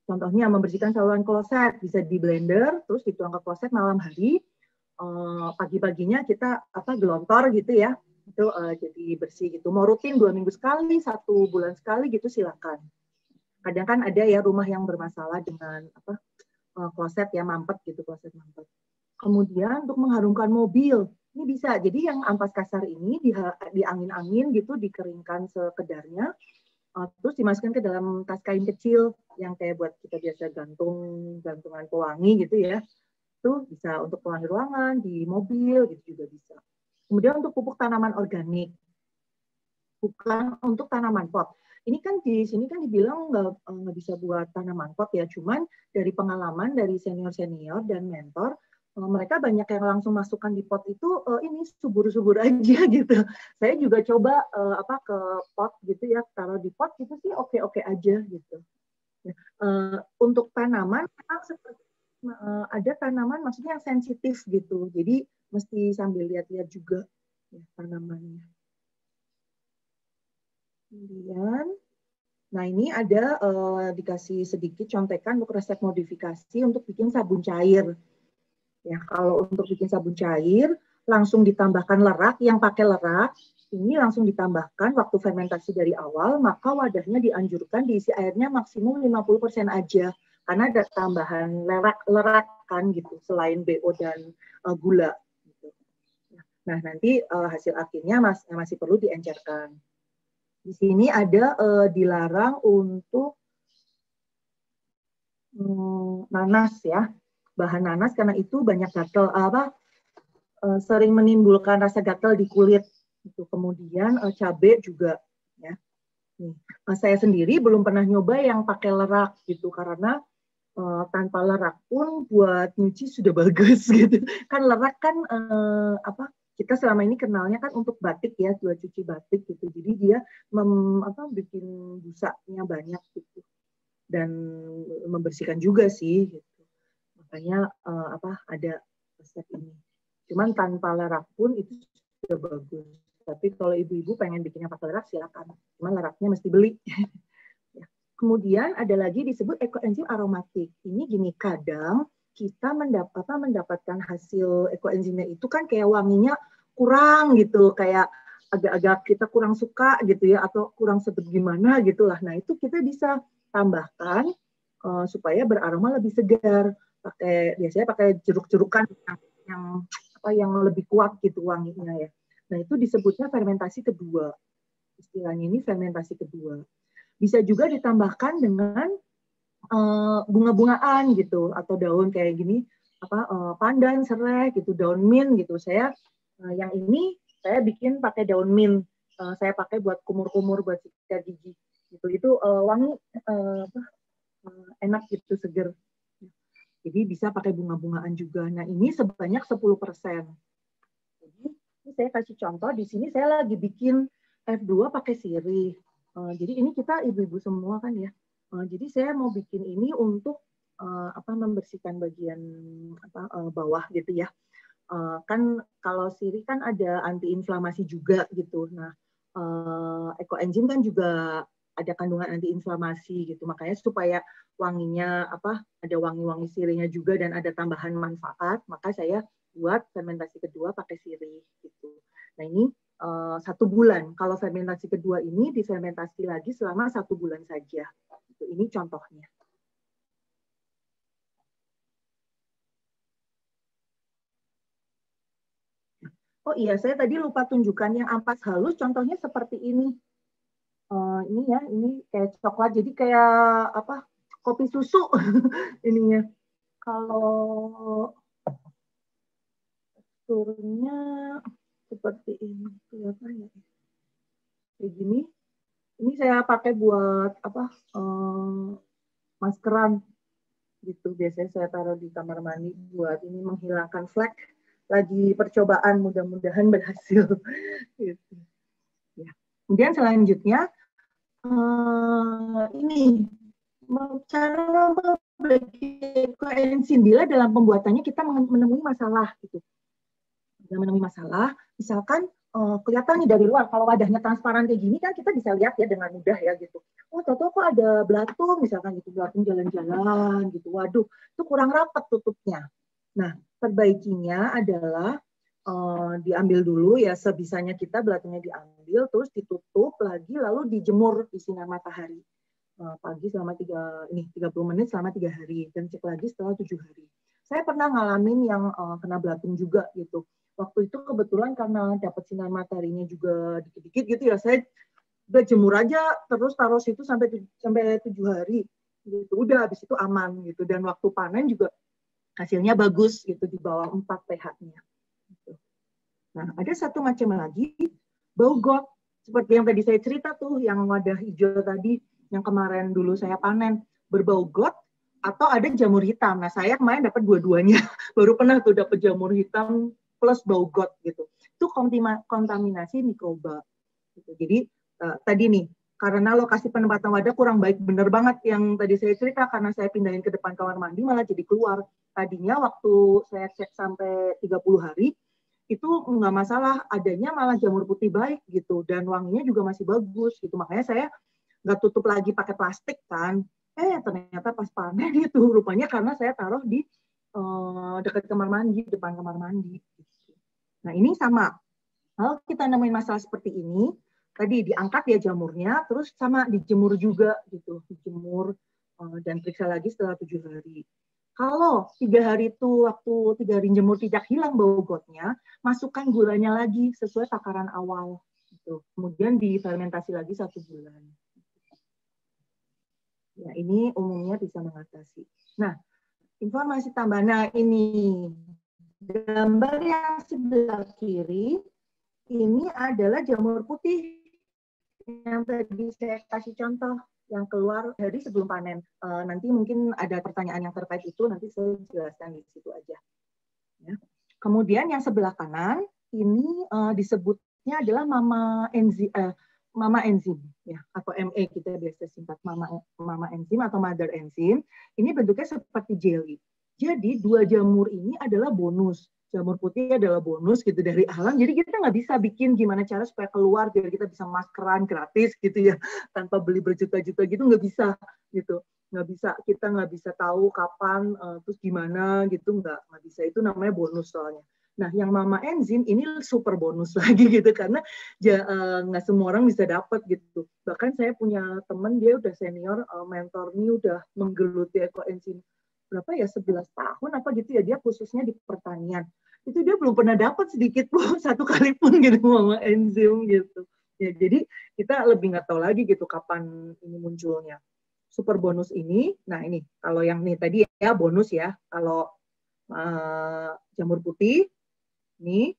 contohnya membersihkan saluran kloset bisa di blender, terus dituang ke kloset malam hari. Pagi-paginya kita gelontor gitu ya. Itu jadi bersih gitu. Mau rutin 2 minggu sekali, 1 bulan sekali gitu silakan. Kadang kan ada ya rumah yang bermasalah dengan kloset ya mampet gitu, kloset mampet. Kemudian untuk mengharumkan mobil, Ini bisa. Jadi yang ampas kasar ini di angin-angin gitu, dikeringkan sekedarnya, terus dimasukkan ke dalam tas kain kecil yang kayak buat kita biasa gantungan pewangi gitu ya. Itu bisa untuk pewangi ruangan, di mobil gitu juga bisa. Kemudian untuk pupuk tanaman organik, bukan untuk tanaman pot. Ini kan di sini kan dibilang nggak bisa buat tanaman pot ya, cuman dari pengalaman dari senior-senior dan mentor, mereka banyak yang langsung masukkan di pot itu ini subur-subur aja gitu. Saya juga coba ke pot gitu ya, taruh di pot gitu sih oke-oke aja gitu. Untuk tanaman ada tanaman maksudnya yang sensitif gitu, jadi mesti sambil lihat-lihat juga ya, tanamannya. Kemudian, nah ini ada dikasih sedikit contekan untuk resep modifikasi untuk bikin sabun cair. Ya, kalau untuk bikin sabun cair, langsung ditambahkan lerak. Yang pakai lerak, ini langsung ditambahkan waktu fermentasi dari awal, maka wadahnya dianjurkan diisi airnya maksimum 50% aja. Karena ada tambahan lerak kan gitu, selain BO dan gula. Gitu. Nah, nanti hasil akhirnya masih perlu diencerkan. Di sini ada dilarang untuk nanas ya, bahan nanas karena itu banyak gatal sering menimbulkan rasa gatal di kulit. Itu kemudian cabai juga ya. Nih, saya sendiri belum pernah nyoba yang pakai lerak gitu karena tanpa lerak pun buat nyuci sudah bagus gitu. Kan lerak kan kita selama ini kenalnya kan untuk batik ya, buat cuci batik gitu. Jadi dia bikin busanya banyak gitu. Dan membersihkan juga sih gitu. Makanya ada resep ini. Cuman tanpa lerak pun itu sudah bagus. Tapi kalau ibu-ibu pengen bikinnya pakai lerak silakan. Cuman leraknya mesti beli. Kemudian ada lagi disebut ekoenzim aromatik. Ini gini, kadang kita mendapatkan hasil ekoenzimnya itu kan kayak wanginya kurang gitu, kayak agak-agak kita kurang suka gitu ya, atau kurang sedap gimana gitulah. Nah itu kita bisa tambahkan supaya beraroma lebih segar. Biasanya pakai jeruk-jerukan yang lebih kuat gitu wanginya ya. Nah itu disebutnya fermentasi kedua. Istilahnya ini fermentasi kedua. Bisa juga ditambahkan dengan bunga-bungaan gitu atau daun kayak gini pandan, serai gitu, daun mint gitu. Saya yang ini saya bikin pakai daun mint. Saya pakai buat kumur-kumur, buat sikat gigi gitu. Itu wangi enak gitu, seger. Jadi bisa pakai bunga-bungaan juga. Nah, ini sebanyak 10%. Jadi ini saya kasih contoh di sini saya lagi bikin F2 pakai sirih. Jadi ini kita ibu-ibu semua kan ya. Jadi saya mau bikin ini untuk membersihkan bagian bawah gitu ya. Kan kalau sirih kan ada antiinflamasi juga gitu. Nah, ekoenzim kan juga ada kandungan antiinflamasi gitu. Makanya supaya wanginya ada wangi-wangi sirihnya juga dan ada tambahan manfaat, maka saya buat fermentasi kedua pakai sirih gitu. Nah, ini 1 bulan. Kalau fermentasi kedua ini difermentasi lagi selama 1 bulan saja. Ini contohnya. Oh iya, saya tadi lupa tunjukkan yang ampas halus. Contohnya seperti ini. Ini ya, ini kayak coklat. Jadi kayak kopi susu ininya. Kalau teksturnya seperti ini, kelihatan ya. Kayak gini. Ini saya pakai buat maskeran gitu. Biasanya saya taruh di kamar mandi buat ini menghilangkan flek. Lagi percobaan, mudah-mudahan berhasil. Gitu. Ya. Kemudian selanjutnya ini cara membagi koenzim bila dalam pembuatannya kita menemui masalah gitu. Menemui masalah, misalkan kelihatan nih dari luar, kalau wadahnya transparan kayak gini kan kita bisa lihat ya dengan mudah ya gitu. Oh, tahu-tahu kok ada belatung misalkan gitu, belatung jalan-jalan gitu. Waduh, itu kurang rapat tutupnya. Nah, perbaikinya adalah diambil dulu ya sebisanya kita belatungnya diambil, terus ditutup lagi, lalu dijemur di sinar matahari pagi selama 30 menit selama 3 hari dan cek lagi setelah 7 hari. Saya pernah ngalamin yang kena belatung juga gitu. waktu itu kebetulan karena dapat sinar mataharinya juga dikit-dikit gitu ya, saya udah jemur aja terus taruh situ sampai 7 hari gitu. Udah habis itu aman gitu, dan waktu panen juga hasilnya bagus gitu, di bawah 4 pH-nya gitu. Nah, ada satu macam lagi, bau got, seperti yang tadi saya cerita tuh, yang wadah hijau tadi yang kemarin dulu saya panen, berbau got atau ada jamur hitam. Nah, saya kemarin dapat dua-duanya. Baru pernah tuh dapat jamur hitam plus bau got gitu. Itu kontaminasi mikroba gitu. Jadi tadi nih, karena lokasi penempatan wadah kurang baik, bener banget yang tadi saya cerita, karena saya pindahin ke depan kamar mandi malah jadi keluar. Tadinya waktu saya cek sampai 30 hari, itu nggak masalah, adanya malah jamur putih baik gitu, dan wanginya juga masih bagus gitu. Makanya saya nggak tutup lagi pakai plastik kan. Ternyata pas panen itu rupanya karena saya taruh di dekat kamar mandi, depan kamar mandi. Gitu. Nah ini sama, kalau kita nemuin masalah seperti ini, tadi diangkat ya jamurnya, terus sama dijemur juga gitu, dijemur dan periksa lagi setelah 7 hari. Kalau 3 hari itu waktu 3 hari jemur tidak hilang bau gotnya, masukkan gulanya lagi sesuai takaran awal. Gitu. Kemudian difermentasi lagi 1 bulan. Ya, ini umumnya bisa mengatasi. Nah, informasi tambahan. Nah, ini gambar yang sebelah kiri, ini adalah jamur putih yang tadi saya kasih contoh, yang keluar hari sebelum panen. Nanti mungkin ada pertanyaan yang terkait itu, nanti saya jelaskan di situ aja. Ya. Kemudian yang sebelah kanan, ini disebutnya adalah mama enzim, ya, atau ME kita biasa singkat mama enzim atau mother enzim. Ini bentuknya seperti jelly. Jadi 2 jamur ini adalah bonus. Jamur putih adalah bonus gitu dari alam. Jadi kita nggak bisa bikin gimana cara supaya keluar biar kita bisa maskeran gratis gitu ya, tanpa beli berjuta-juta gitu, nggak bisa gitu. Nggak bisa, kita nggak bisa tahu kapan terus gimana gitu, nggak bisa. Itu namanya bonus soalnya. Nah, yang mama enzim ini super bonus lagi gitu, karena nggak semua orang bisa dapat gitu. Bahkan saya punya teman, dia udah senior, mentor nih udah menggeluti ekoenzim berapa ya, 11 tahun apa gitu ya, dia khususnya di pertanian. Itu dia belum pernah dapat sedikit pun, 1 kali pun gitu mama enzim gitu. Ya, jadi kita lebih nggak tahu lagi gitu kapan ini munculnya. Super bonus ini, nah ini kalau yang nih tadi ya bonus ya, kalau jamur putih nih,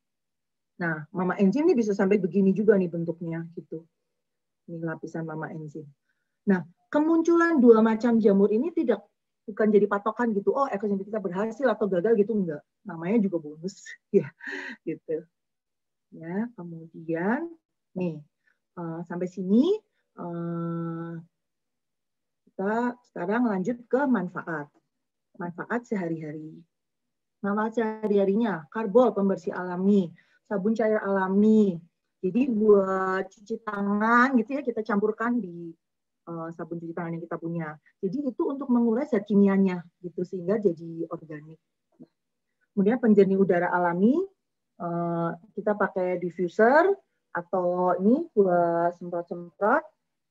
nah mama enzim ini bisa sampai begini juga nih bentuknya gitu. Ini lapisan mama enzim. Nah, kemunculan 2 macam jamur ini bukan jadi patokan gitu, oh ekoenzim kita berhasil atau gagal gitu, enggak. Namanya juga bonus ya gitu. Ya, kemudian nih sampai sini kita sekarang lanjut ke manfaat. Manfaat sehari-hari. Manfaat sehari-harinya, karbol pembersih alami, sabun cair alami. Jadi buat cuci tangan gitu ya, kita campurkan di sabun cuci tangan yang kita punya. Jadi itu untuk mengurai zat kimianya gitu sehingga jadi organik. Kemudian penjernih udara alami, kita pakai diffuser atau ini buat semprot-semprot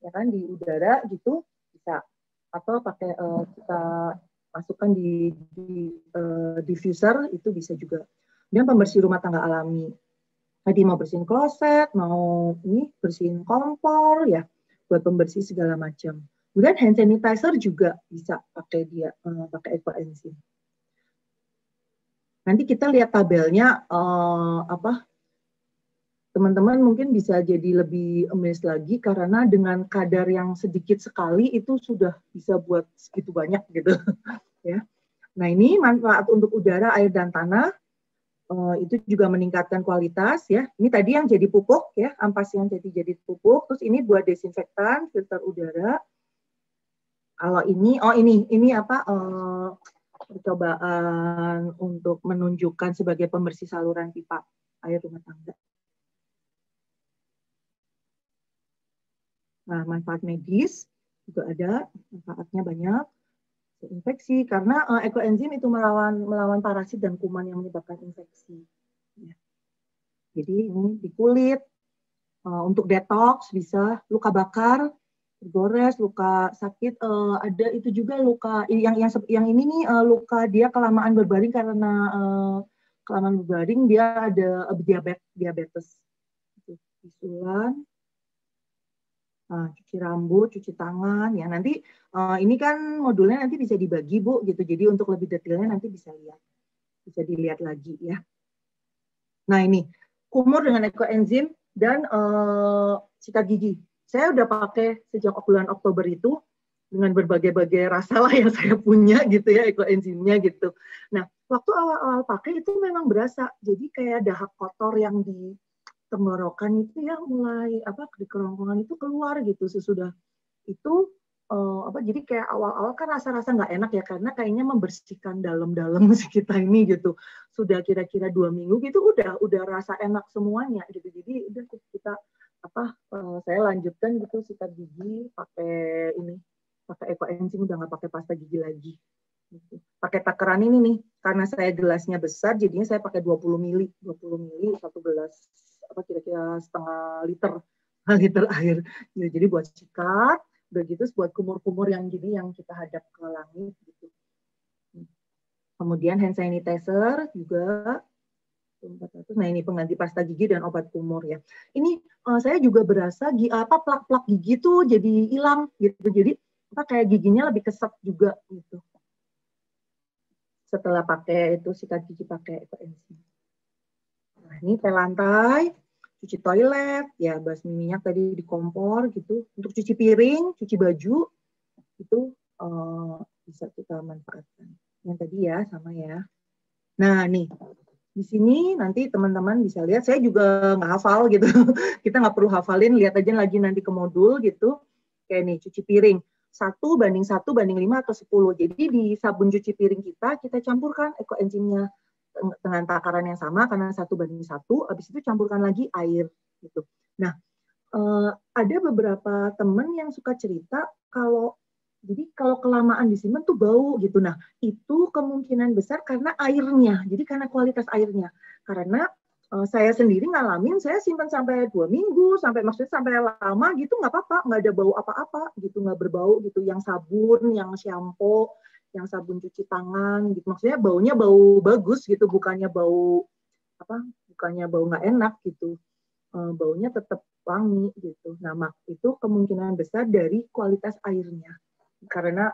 ya kan di udara gitu bisa, atau pakai kita masukkan di diffuser itu bisa juga. Dan pembersih rumah tangga alami. Tadi mau bersihin kloset, mau ini bersihin kompor ya, buat pembersih segala macam. Kemudian hand sanitizer juga bisa pakai dia, pakai ekoenzim. Nanti kita lihat tabelnya teman-teman mungkin bisa jadi lebih amazed lagi karena dengan kadar yang sedikit sekali itu sudah bisa buat segitu banyak gitu ya. Nah, ini manfaat untuk udara, air dan tanah. Itu juga meningkatkan kualitas ya. Ini tadi yang jadi pupuk ya, ampas yang jadi pupuk. Terus ini buat desinfektan, filter udara. Kalau ini, ini apa? Percobaan untuk menunjukkan sebagai pembersih saluran pipa air rumah tangga. Nah, manfaat medis juga ada, manfaatnya banyak. Infeksi karena ekoenzim itu melawan parasit dan kuman yang menyebabkan infeksi. Ya. Jadi ini di kulit untuk detox bisa, luka bakar, gores, luka sakit, ada itu juga luka yang ini nih luka dia kelamaan berbaring karena kelamaan berbaring dia ada diabetes. Bisulan, cuci rambut, cuci tangan, ya nanti ini kan modulnya nanti bisa dibagi Bu, gitu. Jadi untuk lebih detailnya nanti bisa dilihat lagi ya. Nah ini kumur dengan ekoenzim dan sikat gigi. Saya udah pakai sejak bulan Oktober itu dengan berbagai-bagai rasa lah yang saya punya gitu ya ekoenzimnya gitu. Nah waktu awal-awal pakai itu memang berasa, jadi kayak dahak kotor yang di tenggorokan itu ya mulai di kerongkongan itu keluar gitu. Sesudah itu jadi kayak awal-awal kan rasa-rasa nggak enak ya karena kayaknya membersihkan dalam-dalam kita ini gitu. Sudah kira-kira 2 minggu gitu udah rasa enak semuanya gitu. Jadi udah kita saya lanjutkan gitu sikat gigi pakai ekoenzim, udah nggak pakai pasta gigi lagi. Gitu. Pakai takaran ini nih karena saya gelasnya besar jadinya saya pakai 20 mili satu gelas kira-kira setengah liter air. Jadi buat sikat, udah gitu buat kumur-kumur yang gini yang kita hadap ke langit gitu. Kemudian hand sanitizer juga 400. Nah ini pengganti pasta gigi dan obat kumur ya. Ini saya juga berasa plak-plak gigi tuh jadi hilang gitu. Jadi kayak giginya lebih keset juga gitu. Setelah pakai itu sikat gigi pakai ekoenzim. Nah ini pel lantai, cuci toilet, ya basmi minyak tadi di kompor gitu. Untuk cuci piring, cuci baju itu bisa kita manfaatkan. Yang tadi ya sama ya. Nah nih di sini nanti teman-teman bisa lihat. Saya juga nggak hafal gitu. Kita nggak perlu hafalin, lihat aja lagi nanti ke modul gitu. Kayak nih cuci piring 1:1:5 atau 10. Jadi di sabun cuci piring kita campurkan ekoenzimnya dengan takaran yang sama karena 1:1, habis itu campurkan lagi air gitu. Nah, ada beberapa teman yang suka cerita kalau kelamaan disimpan tuh bau gitu. Nah, itu kemungkinan besar karena airnya. Jadi karena kualitas airnya. Karena saya sendiri ngalamin, saya simpan sampai 2 minggu, sampai lama gitu nggak apa-apa, nggak ada bau apa-apa gitu, nggak berbau gitu. Yang sabun, yang shampoo, yang sabun cuci tangan gitu, maksudnya baunya bau bagus gitu, bukannya bau nggak enak gitu, baunya tetap wangi gitu. Nah itu kemungkinan besar dari kualitas airnya karena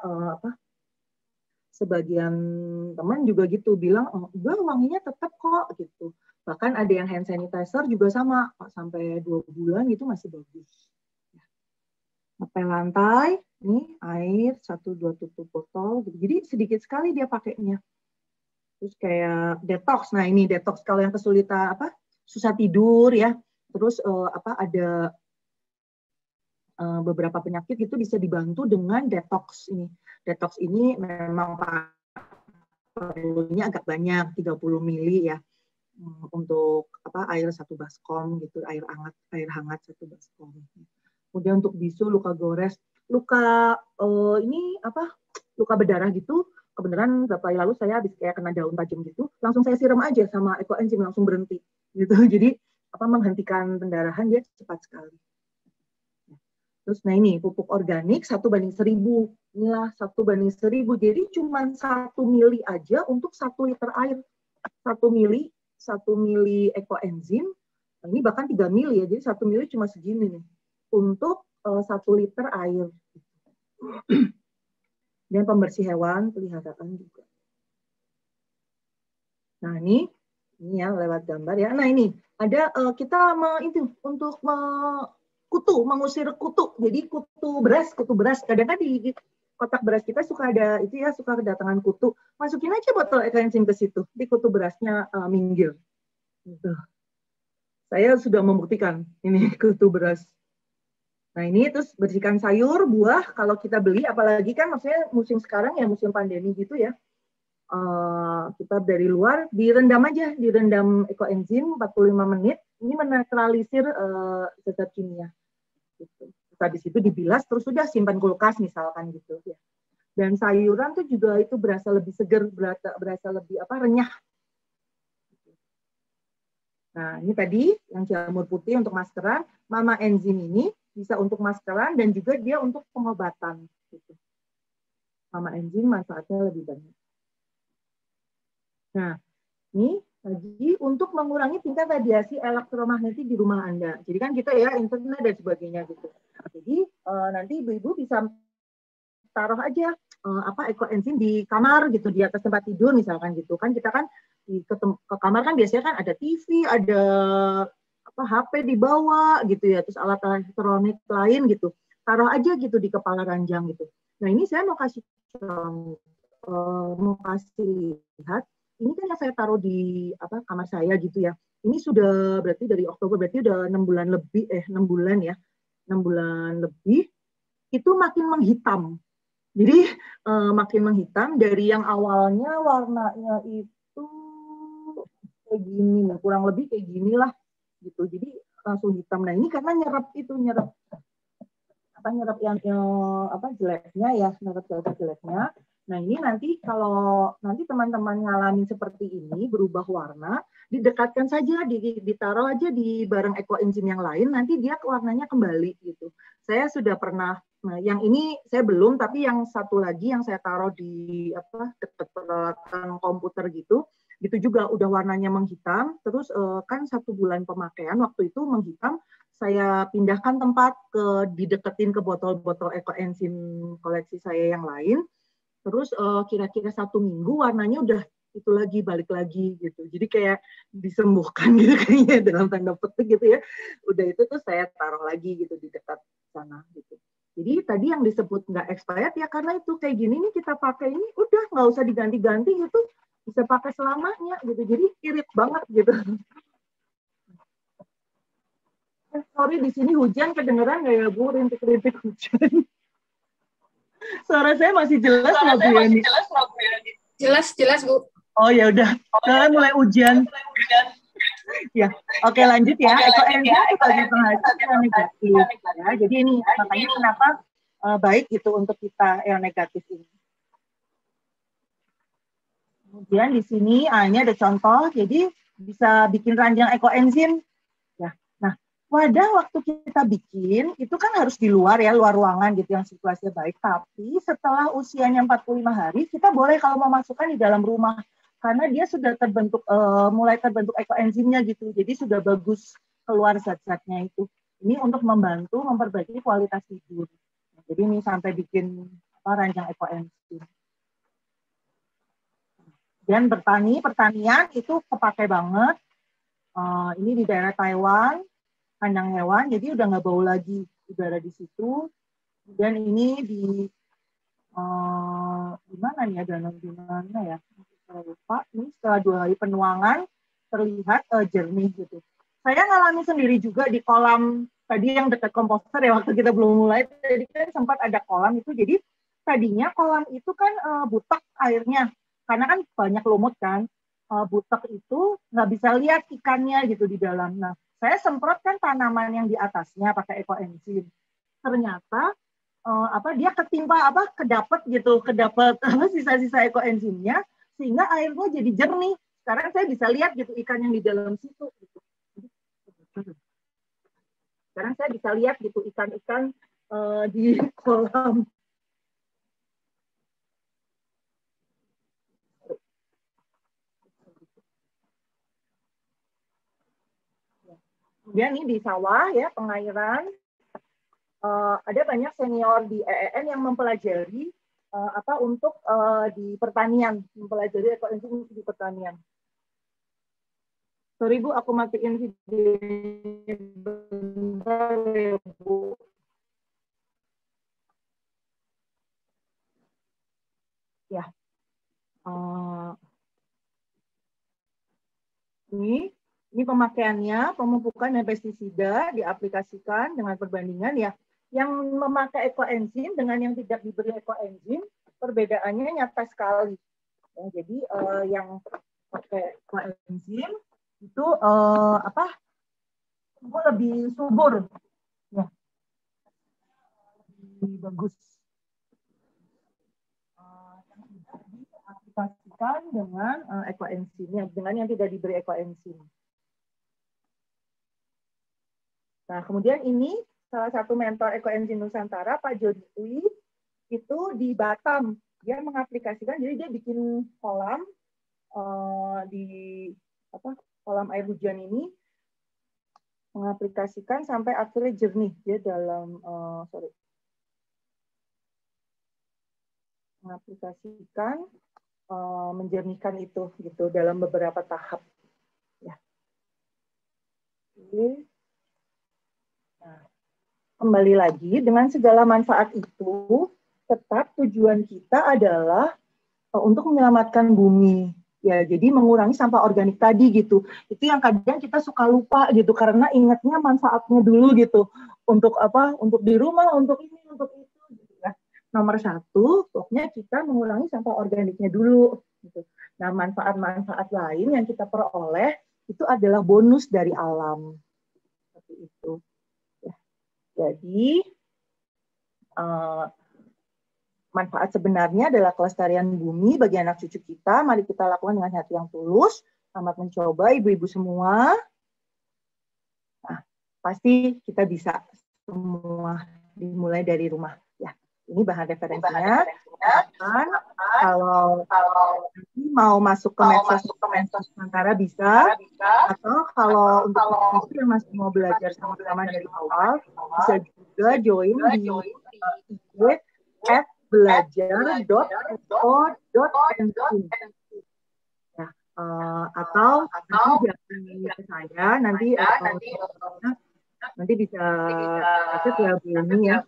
sebagian teman juga gitu bilang wanginya tetap kok gitu, bahkan ada yang hand sanitizer juga sama sampai 2 bulan gitu masih bagus. Pel lantai, nih air 1-2 tutup botol, gitu. Jadi sedikit sekali dia pakainya. Terus kayak detox, nah ini detox kalau yang kesulitan susah tidur ya, terus ada beberapa penyakit itu bisa dibantu dengan detox ini. Detox ini memang perlunya agak banyak, 30 mili ya, untuk air 1 baskom gitu, air hangat 1 baskom. Kemudian untuk bisu, luka gores, luka luka berdarah gitu, kebenaran beberapa hari lalu saya habis kayak kena daun tajam gitu, langsung saya siram aja sama ekoenzim langsung berhenti gitu. Jadi menghentikan pendarahan dia cepat sekali. Terus nah ini pupuk organik 1:1000. Inilah 1:1000. Jadi cuma 1 mili aja untuk 1 liter air. 1 mili ekoenzim. Nah, ini bahkan 3 mili ya. Jadi 1 mili cuma segini nih. Untuk 1 liter air. Dan pembersih hewan peliharaan juga. Nah ini ya lewat gambar ya. Nah ini ada kita untuk mengusir kutu. Jadi kutu beras. Kadang-kadang di kotak beras kita suka ada suka kedatangan kutu. Masukin aja botol ekoenzim ke situ. Di kutu berasnya minggir. Gitu. Saya sudah membuktikan ini kutu beras. Nah ini terus bersihkan sayur, buah, kalau kita beli, apalagi kan maksudnya musim sekarang ya, musim pandemi gitu ya, kita dari luar, direndam ekoenzim 45 menit, ini menetralisir zat kimia. Gitu. Terus habis itu dibilas, terus sudah simpan kulkas misalkan gitu ya. Dan sayuran tuh juga itu berasa lebih segar, berasa lebih renyah. Nah ini tadi yang jamur putih untuk maskeran, Mama Enzim ini bisa untuk maskeran dan juga dia untuk pengobatan. Gitu. Mama Enzim manfaatnya lebih banyak. Nah, ini lagi untuk mengurangi tingkat radiasi elektromagnetik di rumah Anda. Jadi kan kita ya internet dan sebagainya gitu. Jadi nanti ibu-ibu bisa taruh aja ekoenzim di kamar gitu, di atas tempat tidur misalkan gitu kan. Kita kan ke kamar kan biasanya kan ada TV, ada HP di bawah gitu ya, terus alat elektronik lain gitu. Taruh aja gitu di kepala ranjang gitu. Nah ini saya mau kasih lihat. Ini kan yang saya taruh di kamar saya gitu ya. Ini sudah berarti dari Oktober, berarti udah 6 bulan lebih, 6 bulan ya. 6 bulan lebih, itu makin menghitam. Jadi makin menghitam dari yang awalnya warnanya itu kayak gini, kurang lebih kayak gini lah gitu. Jadi langsung hitam. Nah ini karena nyerap yang jeleknya ya, nyerap jeleknya. Nah ini nanti kalau nanti teman-teman ngalamin seperti ini berubah warna, didekatkan saja, ditaruh aja di barang ekoenzim yang lain, nanti dia warnanya kembali gitu. Saya sudah pernah, nah yang ini saya belum, tapi yang satu lagi yang saya taruh di dekat peralatan komputer gitu juga udah warnanya menghitam. Terus kan 1 bulan pemakaian waktu itu menghitam, saya pindahkan tempat dideketin ke botol-botol ekoenzim koleksi saya yang lain. Terus kira-kira 1 minggu warnanya udah itu lagi, balik lagi gitu. Jadi kayak disembuhkan gitu kayaknya dalam tanda petik gitu ya. Udah itu tuh saya taruh lagi gitu di dekat sana gitu. Jadi tadi yang disebut nggak expired ya karena itu kayak gini nih kita pakai ini udah nggak usah diganti-ganti gitu, bisa pakai selamanya gitu. Jadi irit banget gitu. Sorry di sini hujan kedengeran nggak ya Bu, rintik-rintik hujan. Suara saya masih jelas nggak Bu Yani? Jelas Bu. Oh ya udah, saya mulai hujan. Ya, oke lanjut ya. Ekoenzim sebagai penghasil yang negatif. Ya, jadi ini makanya kenapa baik gitu untuk kita yang negatif ini. Kemudian di sini ini ada contoh. Jadi bisa bikin ranjang ekoenzim. Ya, nah wadah waktu kita bikin itu kan harus di luar ya, luar ruangan gitu yang sirkulasinya baik. Tapi setelah usianya 45 hari, kita boleh kalau mau masukkan di dalam rumah karena dia sudah terbentuk mulai terbentuk ekoenzimnya gitu. Jadi sudah bagus keluar zat-zatnya itu. Ini untuk membantu memperbaiki kualitas tidur. Jadi ini sampai bikin ranjang ekoenzim. Dan pertanian itu kepakai banget. Ini di daerah Taiwan, kandang hewan, jadi udah nggak bau lagi udara di situ. Dan ini di mana nih ya, danau di mana ya? Saya lupa. Ini setelah 2 hari penuangan terlihat jernih gitu. Saya ngalami sendiri juga di kolam tadi yang dekat komposter ya waktu kita belum mulai. Jadi kan sempat ada kolam itu. Jadi tadinya kolam itu kan butek airnya karena kan banyak lumut kan. Butek itu nggak bisa lihat ikannya gitu di dalam. Nah, saya semprotkan tanaman yang di atasnya pakai ekoenzim. Ternyata dia ketimpa kedapat sisa-sisa ekoenzimnya sehingga airnya jadi jernih. Sekarang saya bisa lihat gitu ikan yang di dalam situ gitu. Sekarang saya bisa lihat gitu ikan-ikan di kolam. Kemudian ini di sawah ya, pengairan. Ada banyak senior di EEN yang mempelajari untuk di pertanian, mempelajari ekoenzim di pertanian. Sorry Bu, aku matiin video bentar ya Bu. Ya. Ini pemakaiannya, pemupukan dan pestisida diaplikasikan dengan perbandingan ya. Yang memakai ekoenzim dengan yang tidak diberi ekoenzim, perbedaannya nyata sekali. Ya, jadi yang pakai ekoenzim itu lebih subur, ya, lebih bagus. Diaplikasikan dengan ekoenzimnya, dengan yang tidak diberi ekoenzim. Nah, kemudian ini salah satu mentor ekoenzim Nusantara, Pak Jody Dwi, itu di Batam. Dia mengaplikasikan, jadi dia bikin kolam di kolam air hujan ini mengaplikasikan sampai akhirnya jernih dia dalam mengaplikasikan menjernihkan itu gitu dalam beberapa tahap ya. Nah, kembali lagi dengan segala manfaat itu tetap tujuan kita adalah untuk menyelamatkan bumi. Ya, jadi mengurangi sampah organik tadi gitu. Itu yang kadang kita suka lupa gitu karena ingatnya manfaatnya dulu gitu. Untuk apa? Untuk di rumah, untuk ini, untuk itu gitu ya. Nomor 1, pokoknya kita mengurangi sampah organiknya dulu gitu. Nah, manfaat-manfaat lain yang kita peroleh itu adalah bonus dari alam. Seperti itu. Ya. Jadi manfaat sebenarnya adalah kelestarian bumi bagi anak cucu kita. Mari kita lakukan dengan hati yang tulus. Selamat mencoba ibu-ibu semua. Nah, pasti kita bisa semua dimulai dari rumah. Ya, ini bahan referensinya. Kalau mau masuk ke medsos Nusantara bisa. Atau kalau untuk yang masih mau belajar sama-sama dari awal, bisa juga join di IG belajar.co.nz. Ya, atau nanti ke saya nanti bisa akses ya Bu ini ya.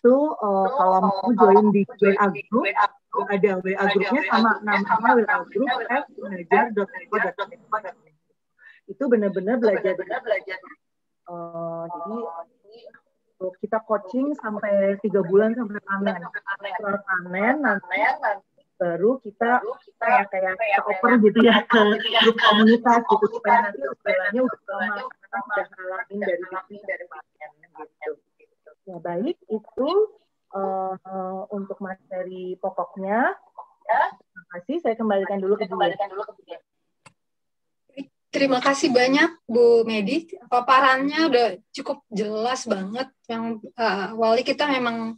Itu kalau mau join di WA group, ada WA grupnya sama namanya WA group belajar.co.nz. Itu benar-benar belajar. Jadi kita coaching sampai 3 bulan sampai panen. Setelah panen nanti baru kita kayak oper gitu ya ke grup komunitas gitu supaya nanti obrolannya udah lama karena udah ngalamin dari panen gitu. Ya baik itu untuk materi pokoknya. Terima kasih. Saya kembalikan dulu ke Bu. Terima kasih banyak Bu Medi, paparannya udah cukup jelas banget. Yang awalnya kita memang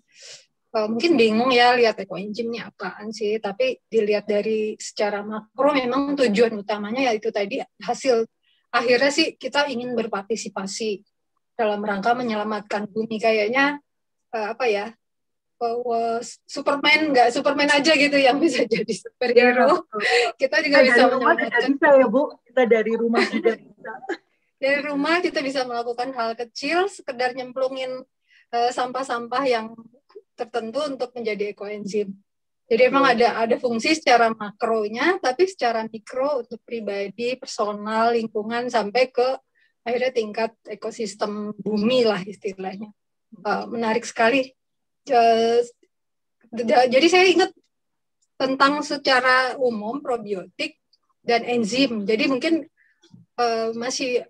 mungkin bingung ya lihat ekoenzim ini apaan sih, tapi dilihat dari secara makro memang tujuan utamanya yaitu tadi hasil akhirnya sih kita ingin berpartisipasi dalam rangka menyelamatkan bumi. Kayaknya nggak Superman aja gitu yang bisa jadi superhero. Kita juga bisa menyelamatkan. Bisa ya Bu, kita dari rumah juga bisa. Dari rumah kita bisa melakukan hal kecil, sekedar nyemplungin sampah-sampah yang tertentu untuk menjadi ekoenzim. Jadi emang ada fungsi secara makronya, tapi secara mikro untuk pribadi, personal, lingkungan sampai ke akhirnya tingkat ekosistem bumi lah istilahnya. Menarik sekali. Jadi saya ingat tentang secara umum probiotik dan enzim. Jadi mungkin masih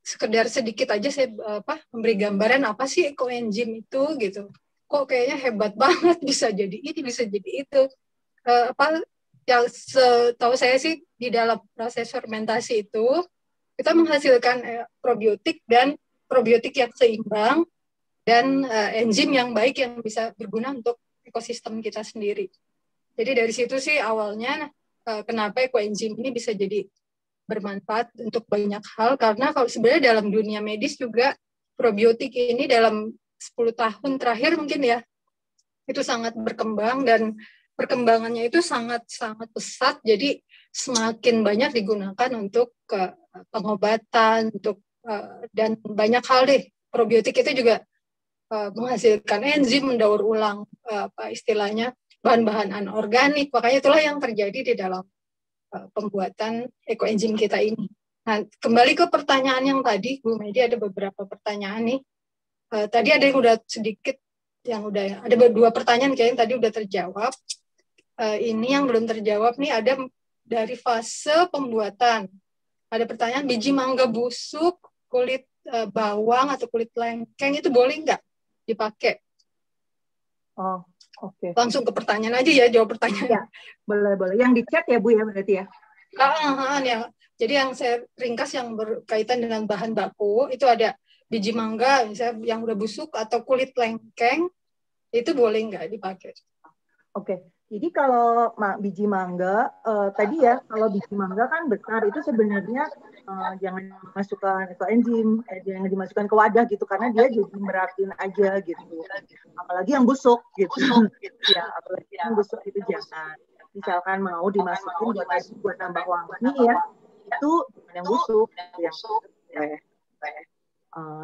sekedar sedikit aja saya memberi gambaran apa sih ekoenzim itu gitu. Kok kayaknya hebat banget bisa jadi ini, bisa jadi itu. Yang setahu saya sih di dalam proses fermentasi itu kita menghasilkan probiotik dan probiotik yang seimbang dan enzim yang baik yang bisa berguna untuk ekosistem kita sendiri. Jadi dari situ sih awalnya kenapa ekoenzim ini bisa jadi bermanfaat untuk banyak hal, karena kalau sebenarnya dalam dunia medis juga probiotik ini dalam 10 tahun terakhir mungkin ya itu sangat berkembang dan perkembangannya itu sangat pesat, jadi semakin banyak digunakan untuk pengobatan dan banyak hal deh. Probiotik itu juga menghasilkan enzim, mendaur ulang istilahnya bahan-bahan anorganik. Makanya itulah yang terjadi di dalam pembuatan ekoenzim kita ini. Nah, kembali ke pertanyaan yang tadi, Bu Medi, ada beberapa pertanyaan nih. Tadi ada yang udah sedikit, ada 2 pertanyaan kayaknya tadi udah terjawab. Ini yang belum terjawab nih ada dari fase pembuatan. Ada pertanyaan biji mangga busuk, kulit bawang atau kulit lengkeng itu boleh nggak dipakai? Oh, oke. Langsung ke pertanyaan aja ya, jawab pertanyaan. Ya, boleh. Yang di chat ya Bu ya berarti ya? Ya. Jadi yang saya ringkas yang berkaitan dengan bahan baku itu ada biji mangga misalnya yang udah busuk atau kulit lengkeng itu boleh nggak dipakai? Oke. Jadi kalau biji mangga tadi ya, kalau biji mangga kan besar itu sebenarnya jangan dimasukkan ke enzim, jangan dimasukkan ke wadah gitu karena dia jadi meratin aja gitu. Apalagi yang busuk gitu. Ya, apalagi yang busuk itu jangan. Misalkan mau dimasukin buat tambah wangi ya, itu yang busuk, yang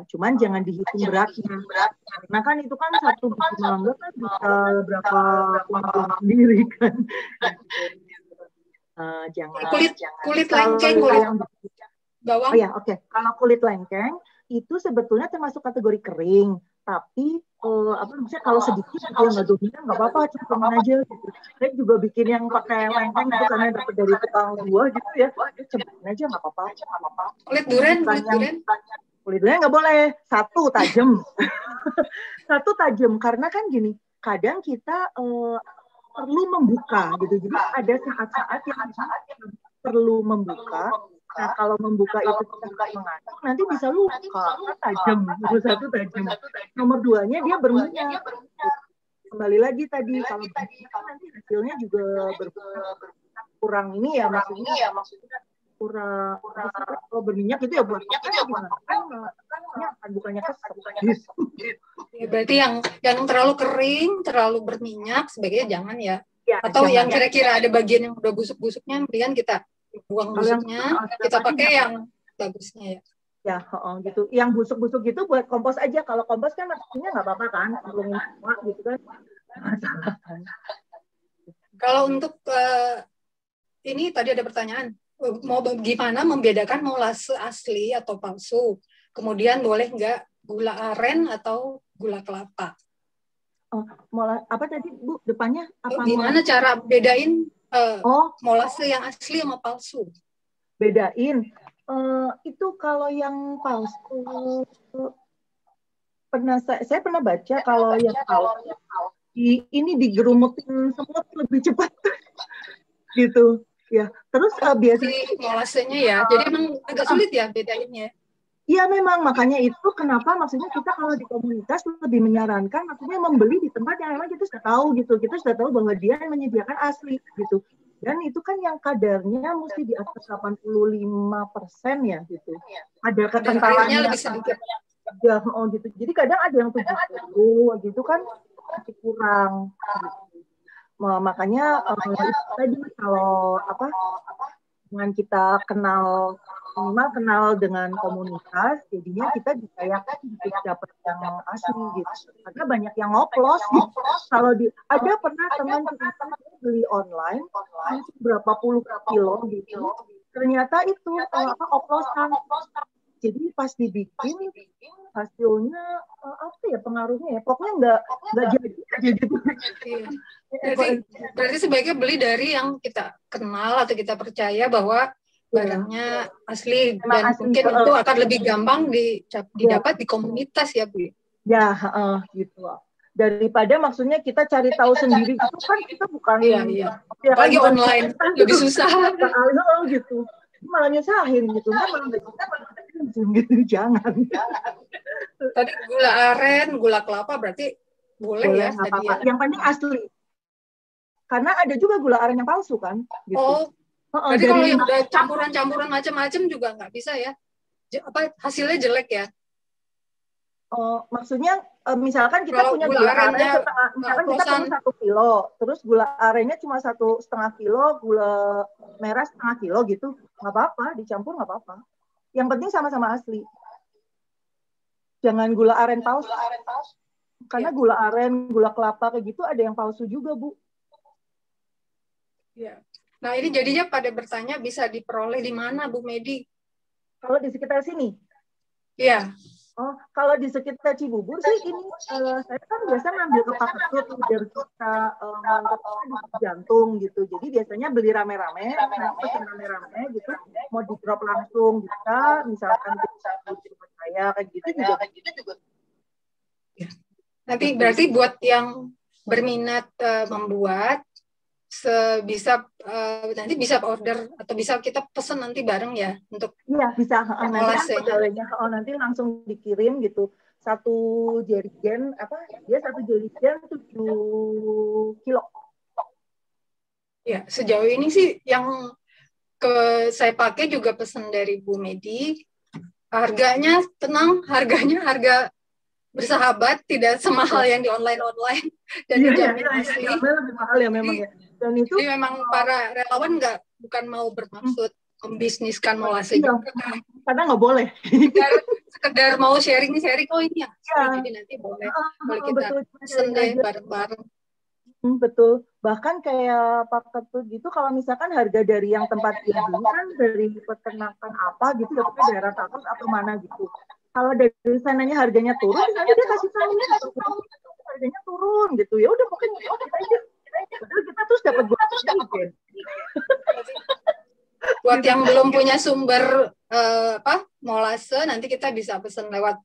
cuman jangan dihitung beratnya. Karena kan itu kan satu biji mangga kan bisa berapa kuintal sendiri kan. Jangan kulit lengkeng, kulit bawang. Oh ya, oke. Kalau kulit lengkeng itu sebetulnya termasuk kategori kering, tapi misalnya kalau sedikit dia nggak dominan nggak apa-apa, campurin aja gitu. Saya juga bikin yang pakai lengkeng itu karena dapat dari tukang buah gitu ya, campurin aja nggak apa-apa. Kulit durian, kulit durian nggak boleh, satu tajam. Satu tajam karena kan gini, kadang kita perlu membuka gitu. Jadi ada saat-saat yang perlu membuka. Nah kalau membuka itu kita mengatur, nanti bisa luka, tajam. Nomor satu tajam. Nomor duanya dia berminyak. Kembali lagi tadi kalau nanti hasilnya juga kurang ini ya, maksudnya kurang kalau berminyak itu ya buat bukannya kesel. Ya, berarti yang terlalu kering, terlalu berminyak sebaiknya jangan ya. Atau jangan. Yang kira-kira ada bagian yang udah busuk-busuknya, mendingan kita buang busuknya, kita pakai yang bagusnya ya. Ya, gitu. Yang busuk-busuk gitu buat kompos aja. Kalau kompos kan maksudnya nggak apa-apa kan, belum semua gitu kan. Masalah kan. Kalau untuk ini tadi ada pertanyaan, mau gimana membedakan molase asli atau palsu? Kemudian boleh nggak gula aren atau gula kelapa? Apa tadi Bu? Depannya apa? Gimana cara bedain molase yang asli sama palsu? Bedain. Itu kalau yang palsu saya pernah baca kalau yang palsu ini digerumutin semua lebih cepat gitu ya. Terus biasanya molasenya ya, jadi emang agak sulit ya bedainnya. Iya memang, makanya itu kenapa maksudnya kita kalau di komunitas lebih menyarankan maksudnya membeli di tempat yang memang kita sudah tahu gitu, kita sudah tahu bahwa dia menyediakan asli gitu. Dan itu kan yang kadarnya mesti di atas 85% ya gitu. Ada kekentalannya lebih sedikit. Ya, gitu. Jadi kadang ada yang 70 gitu kan masih kurang. Gitu. Makanya tadi kalau dengan kita minimal kenal dengan komunitas, jadinya kita bisa yakin dapat yang asli gitu. Karena banyak yang ngoplos gitu. Kalau ada pernah teman kita beli online berapa puluh kilo gitu, ternyata itu oplosan. Jadi pas dibikin hasilnya pengaruhnya ya pokoknya nggak jadi gitu. Berarti sebaiknya beli dari yang kita kenal atau kita percaya bahwa barangnya asli dan mungkin itu akan lebih gampang didapat di komunitas ya Bu. Ya, gitu. Daripada maksudnya kita cari tahu sendiri itu kan kita bukan apalagi online lebih susah gitu. Malah nyusahin gitu kan, malah gitu. Jangan. Tadi gula aren, gula kelapa berarti boleh ya tadi ya. Yang penting asli. Karena ada juga gula aren yang palsu kan gitu. Berarti kalau yang udah campuran-campuran macam-macam juga nggak bisa ya? Hasilnya jelek ya? Maksudnya misalkan kita punya gula aren misalkan kita punya 1 kilo, terus gula arennya cuma 1,5 kilo, gula merah 0,5 kilo gitu, nggak apa-apa, dicampur nggak apa-apa. Yang penting sama-sama asli. Jangan gula aren palsu. Karena gula aren, gula kelapa kayak gitu ada yang palsu juga Bu. Ya. Nah ini jadinya pada bertanya bisa diperoleh di mana Bu Medi? Kalau di sekitar sini? Iya. Kalau di sekitar Cibubur sih ini saya kan biasa ngambil ke Pak Ketut biar kita di jantung gitu. Jadi biasanya beli rame-rame, pesen rame-rame gitu. Mau di drop langsung bisa, misalkan saya kayak gitu juga. Ya. Nanti berarti buat yang berminat membuat nanti bisa order atau bisa kita pesan nanti bareng ya untuk bisa nanti langsung dikirim gitu satu jerigen dia 1 jerigen 7 kilo Ya, sejauh ini sih yang saya pakai juga pesan dari Bu Medi. Harganya tenang, harga bersahabat, tidak semahal yang di online dan dijamin asli. Lebih mahal ya memang ya. Dan itu jadi memang para relawan bukan mau bermaksud membisniskan molase iya, juga. Karena nggak boleh. Sekedar mau sharing, oh ini ya. Jadi nanti boleh kita pesen deh bareng-bareng. Betul. Bahkan kayak Pak Ketut gitu, kalau misalkan harga dari yang tempat dia beli kan dari peternakan apa gitu, tapi daerah Takus atau mana gitu. Kalau dari sananya harganya turun, nanti dia kasih tahu harganya turun gitu. Ya udah mungkin kita aja. Padahal kita terus dapat buat buat yang belum punya sumber molase, nanti kita bisa pesan lewat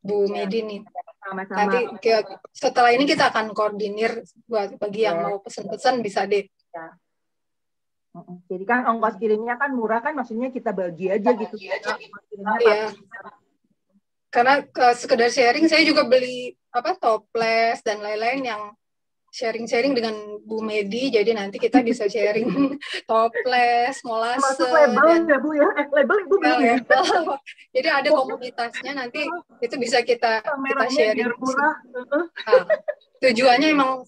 Bu Medi nih. Sama-sama. Nanti setelah ini kita akan koordinir bagi yang mau pesan-pesan bisa deh. Ya. Jadi kan ongkos kirimnya kan murah kan, maksudnya kita bagi aja gitu. Iya. Karena sekedar sharing, saya juga beli toples dan lain-lain yang sharing dengan Bu Medi, jadi nanti kita bisa sharing toples, molase. Masuk label ya Bu ya? Label Ibu belum ya? Jadi ada komunitasnya, nanti itu bisa kita sharing. Tujuannya emang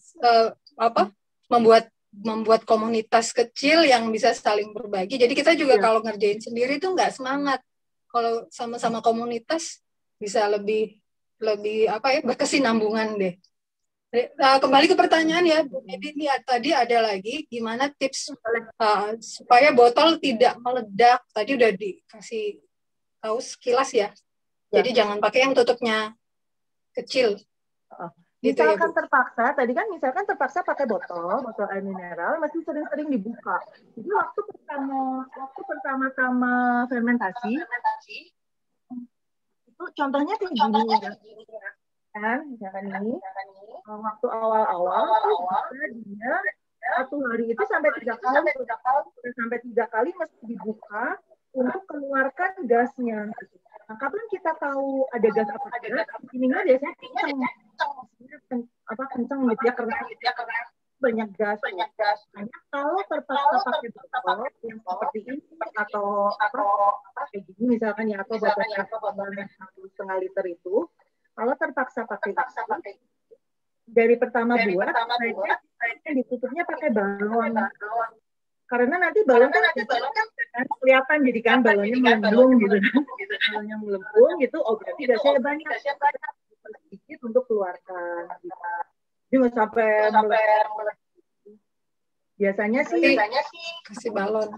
membuat komunitas kecil yang bisa saling berbagi. Jadi kita juga kalau ngerjain sendiri tuh nggak semangat. Kalau sama-sama komunitas bisa lebih berkesinambungan deh. Kembali ke pertanyaan ya, Bu Medi, ini tadi ada lagi gimana tips supaya botol tidak meledak. Tadi udah dikasih tahu sekilas ya. Jadi jangan pakai yang tutupnya kecil. Misalkan terpaksa, tadi kan misalkan terpaksa pakai botol air mineral, masih sering-sering dibuka. Jadi waktu pertama-tama fermentasi, itu contohnya kayak gini ya. Kan, misalkan ini, waktu awal-awal dia 1 hari itu sampai 3 kali mesti dibuka untuk keluarkan gasnya. Nah, kapan kita tahu ada gas apa enggak? Ininya biasanya kenceng gitu ya, karena banyak gas. Hanya kalau terpaksa pakai botol yang seperti ini atau kayak gini misalkan ya, atau botol yang 1,5 liter itu, kalau terpaksa pakai dari pertama buat, ditutupnya pakai balon. Karena nanti balon kan kelihatan, jadi kan balonnya melempung gitu. Balonnya melempung gitu, berarti gasnya banyak. Sedikit untuk keluarkan. Jadi nggak sampai meledak. Biasanya sih kasih balon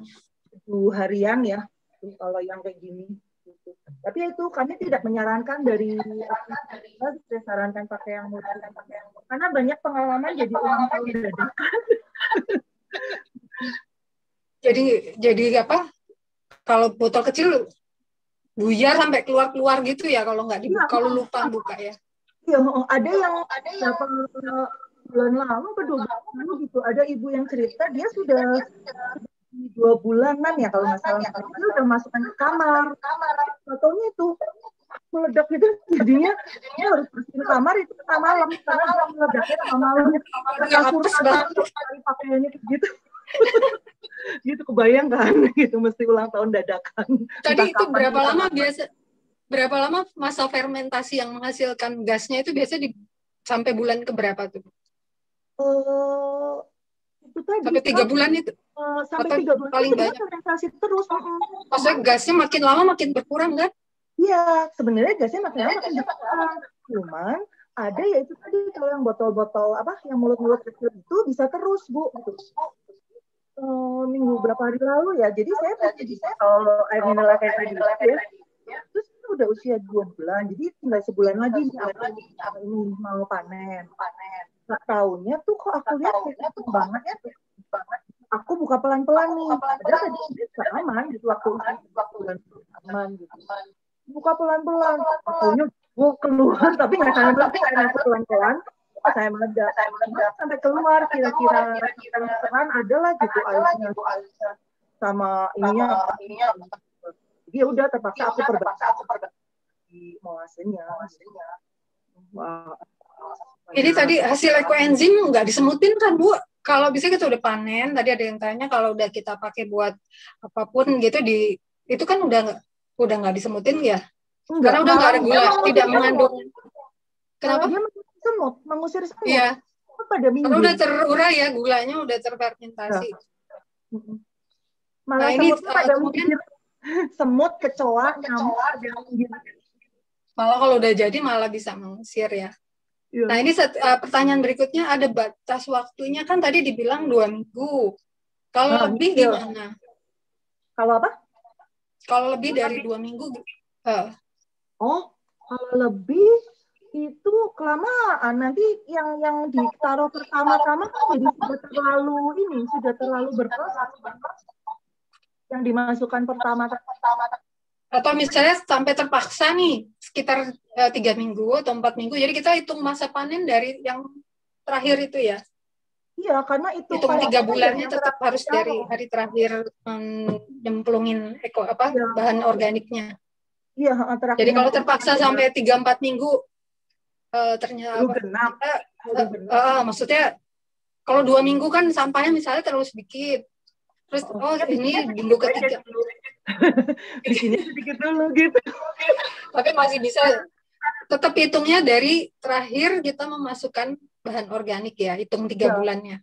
2 harian ya, kalau yang kayak gini. Tapi itu kami tidak menyarankan saya sarankan pakai yang multi, karena banyak pengalaman jadi ulang tahun dadakan. jadi kalau botol kecil buyar sampai keluar gitu ya kalau nggak dibuka, kalau lupa buka ya. Iya, ada yang bulan lalu atau 2 bulan lalu gitu, ada ibu yang cerita dia sudah 2 bulanan ya kalau nggak salah, dia udah masukkan ke kamar, ataunya itu meledak gitu, jadinya dia harus bersihin kamar itu tengah malam, karena meledaknya tengah malam, pakaiannya gitu. Gitu, kebayang kan, gitu mesti ulang tahun dadakan. Tadi itu berapa lama masa fermentasi yang menghasilkan gasnya itu biasanya sampai bulan keberapa tuh? Itu tadi sampai 3 bulan itu. Sampai 3 bulan paling banyak fermentasi terus. Maksudnya gasnya makin lama makin berkurang kan? Iya, sebenarnya gasnya makin lama makin berkurang. Cuman ada ya itu tadi, kalau yang botol-botol yang mulut-mulut kecil itu bisa terus Bu. Minggu berapa hari lalu ya. Jadi saya kalau air mineral kayak tadi ya. Terus udah usia 2 bulan. Jadi tinggal sebulan lagi ini mau panen. Nggak tahunya tuh kok aku lihat banget ya. Aku buka pelan-pelan nih. Padahal tadi aman gitu, waktu bulan aman gitu. Buka pelan-pelan. Tahunya gue keluar, tapi nggak sampai aku pelan-pelan. Saya meledak sampai keluar, kira-kira sekarang adalah gitu airnya sama ininya. Dia udah terpaksa aku perbaiki molasenya. Ini tadi hasil ekoenzim nggak disemutin kan Bu? Kalau bisa kita udah panen, tadi ada yang tanya kalau udah kita pakai buat apapun gitu itu kan udah nggak disemutin ya? Karena udah nggak ada gula, tidak mengandung. Kenapa? Dia mengusir semut. Iya. Pada minggu. Karena udah terurai ya, gulanya udah terfermentasi. Malah ini pada kemudian semut, kecoa, nyamuk ada minggir. Malah kalau udah jadi malah bisa mengusir ya. Yeah. Nah ini pertanyaan berikutnya, ada batas waktunya kan tadi dibilang 2 minggu. Kalau lebih gimana? Kalau apa? Kalau lebih dari 2 minggu. Oh, kalau lebih itu kelamaan. Nanti yang ditaruh pertama-tama kan jadi sudah terlalu berproses. Yang dimasukkan pertama. Atau misalnya sampai terpaksa nih sekitar 3 minggu atau 4 minggu, jadi kita hitung masa panen dari yang terakhir itu ya? Iya, karena itu hitung 3 bulannya tetap harus dari hari terakhir nyemplungin bahan organiknya. Iya, terakhir. Jadi kalau terpaksa sampai 3-4 minggu ternyata maksudnya kalau 2 minggu kan sampahnya misalnya terlalu sedikit. Terus ini minggu ketiga. Di sini sedikit dulu gitu. Tapi masih bisa tetap hitungnya dari terakhir kita memasukkan bahan organik ya, hitung 3 bulannya.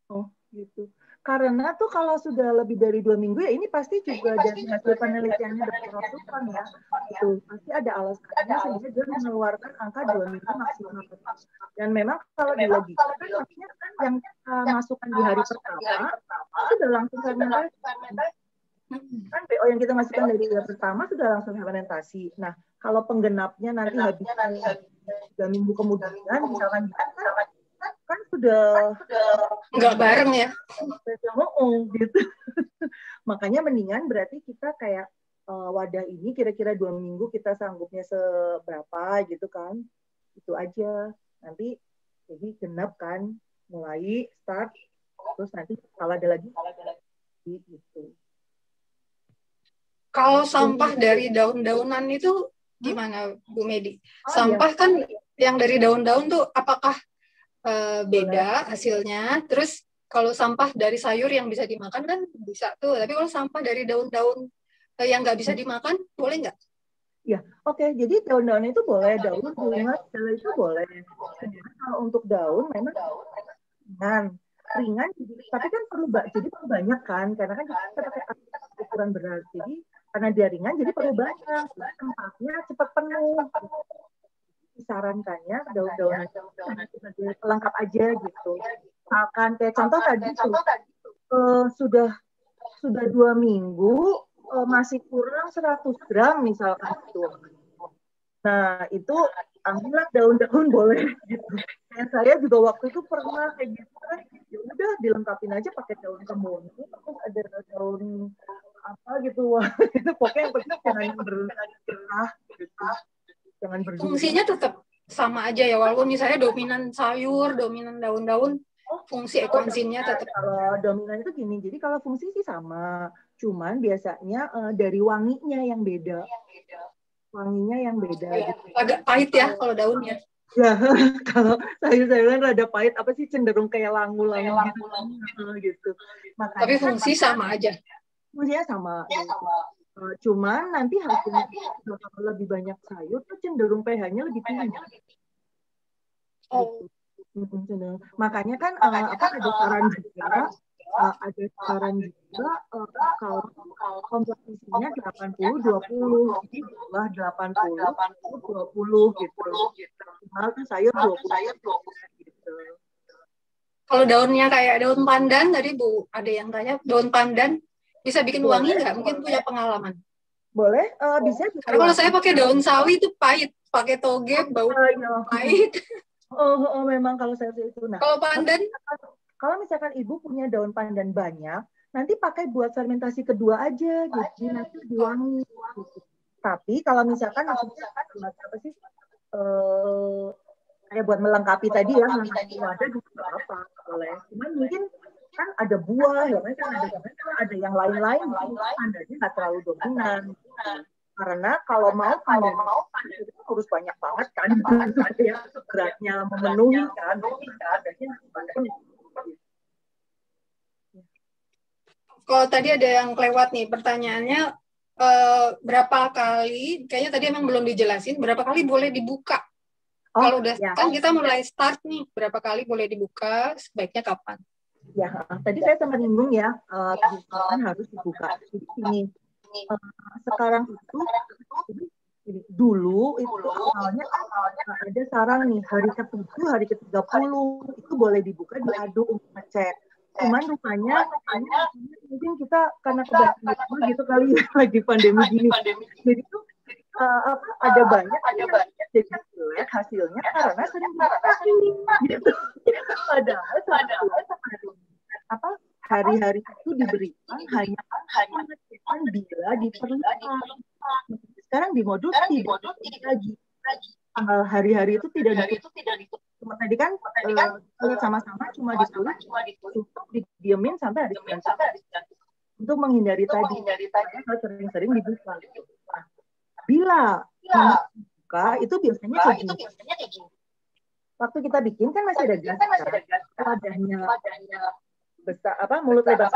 Oh, gitu. Karena tuh kalau sudah lebih dari 2 minggu ya ini pasti juga dari hasil penelitiannya Dr. Rosufan ya. Itu pasti ada alasannya sehingga dia mengeluarkan angka 2 minggu maksimal. Dan memang kalau dilogika kan maksudnya yang masukkan di hari pertama sudah langsung fermentasi. Kan BO yang kita masukkan dari hari pertama sudah langsung fermentasi. Nah, kalau penggenapnya nanti habis 3 minggu kemudian misalkan kan sudah nggak bareng ya. Gitu. Makanya mendingan berarti kita kayak wadah ini kira-kira 2 minggu kita sanggupnya seberapa gitu kan. Itu aja. Nanti jadi genap kan, mulai start terus nanti kalau ada lagi gitu. Kalau sampah dari daun-daunan itu gimana Bu Medi? Sampah kan yang dari daun-daun tuh apakah beda hasilnya? Terus kalau sampah dari sayur yang bisa dimakan kan bisa tuh, tapi kalau sampah dari daun-daun yang nggak bisa dimakan boleh nggak? Ya, oke. Jadi daun-daun itu boleh, daun bunga segala itu boleh. Kalau untuk daun memang ringan, tapi kan perlu banyak kan, karena kan kita pakai ukuran berat. Jadi karena dia ringan, jadi perlu banyak. Tempatnya cepat penuh. Disarankannya daun-daunan pelengkap aja gitu. Misalkan kayak contoh tadi sudah 2 minggu masih kurang 100 gram misalkan itu. Nah itu ambillah daun-daun boleh gitu. Saya juga waktu itu pernah kayak gitu kan, ya udah dilengkapin aja pakai daun kemudian, terus ada daun apa gitu, wah itu pokoknya yang penting jangan bergerah gitu. Fungsinya tetap sama aja ya, walaupun misalnya dominan sayur, dominan daun-daun, fungsi ekoenzimnya tetap. Kalau dominan itu gini, jadi kalau fungsi sih sama, cuman biasanya dari wanginya yang beda. Wanginya yang beda. Ya, gitu. Agak pahit ya kalau daunnya. Ya, kalau sayur-sayuran rada pahit, apa sih cenderung kayak langu-langu gitu. Makanya, tapi fungsi sama aja. Fungsinya sama. Cuman nanti hasilnya kalau lebih banyak sayur tuh cenderung pH-nya lebih tinggi. Gitu. Makanya kan ada saran juga kalau komposisinya 80-20, jadi buah 80-20 gitu. Maksimal tuh sayur 20 gitu. Kalau daunnya kayak daun pandan tadi Bu, ada yang tanya daun pandan bisa bikin wangi nggak? Mungkin punya pengalaman. Boleh, bisa. Karena kalau saya pakai daun sawi itu pahit, pakai toge bau pahit. Memang kalau saya itu. Nah, kalau pandan, kalau misalkan Ibu punya daun pandan banyak, nanti pakai buat fermentasi kedua aja, jadi nanti lebih wangi. Gitu. Tapi kalau misalkan maksudnya apa sih? Kayak buat melengkapi tadi ya, melengkapi wadah juga apa boleh. Cuman mungkin kan ada buah, ya kan ada yang lain-lain, pandannya nggak terlalu dominan. Karena kalau mau pandan itu harus banyak banget kan, ya beratnya memenuhi kan, adanya kalau tadi ada yang kelewat nih pertanyaannya, berapa kali, kayaknya tadi emang belum dijelasin, berapa kali boleh dibuka? Kalau udah ya. kan kita mulai start nih, berapa kali boleh dibuka, sebaiknya kapan? Ya, tadi saya sempat nyinggung ya, kan harus dibuka. Jadi ini sekarang itu dulu itu awalnya ada saran nih hari ke-7, hari ke-30 itu boleh dibuka diaduk untuk ngecek. Cuman rupanya mungkin kita karena kebanyakan gitu kali ya lagi pandemi gini. Jadi tuh ada banyak jadi jelek hasilnya karena sering dibuka gitu. Padahal hari-hari itu diberikan hanya mengecekkan bila diperlukan. Sekarang di modul tidak lagi hari-hari itu tidak ditutup. Cuma tadi kan sama-sama cuma ditulis untuk didiemin sampai hari 9 untuk menghindari tadi sering-sering dibuka. Nah, bila dibuka itu biasanya kayak gini. Waktu kita bikin kan masih ada gas, wadahnya besar, mulut lebar.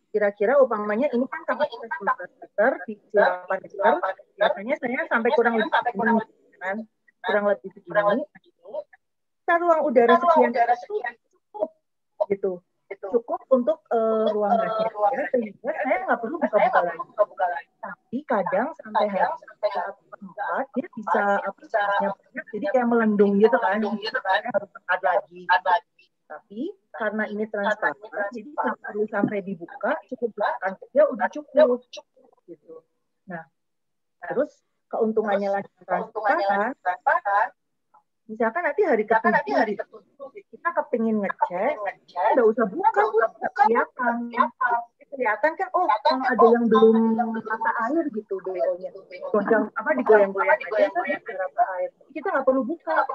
Kira-kira umpamanya ini kan kapasitas 12 liter, diisi 8 liter, biasanya saya sampai kurang lebih segini. Kita ruang udara sekian cukup gitu. Cukup untuk ruang gasnya. Sehingga saya nggak perlu buka-buka lagi. Tapi kadang sampai hari 4 dia bisa banyak, jadi kayak melendung gitu kan. Harus tekan lagi. Tapi karena ini transparan, jadi nggak perlu sampai dibuka, cukup bukaan saja udah cukup gitu. Nah, terus keuntungannya lagi transparan, misalkan nanti hari ke-7 kita kepingin ngecek, nggak usah buka, kelihatan kan, oh kalau ada yang belum rata air gitu BO-nya, digoyang-goyang aja rata air, kita nggak perlu buka.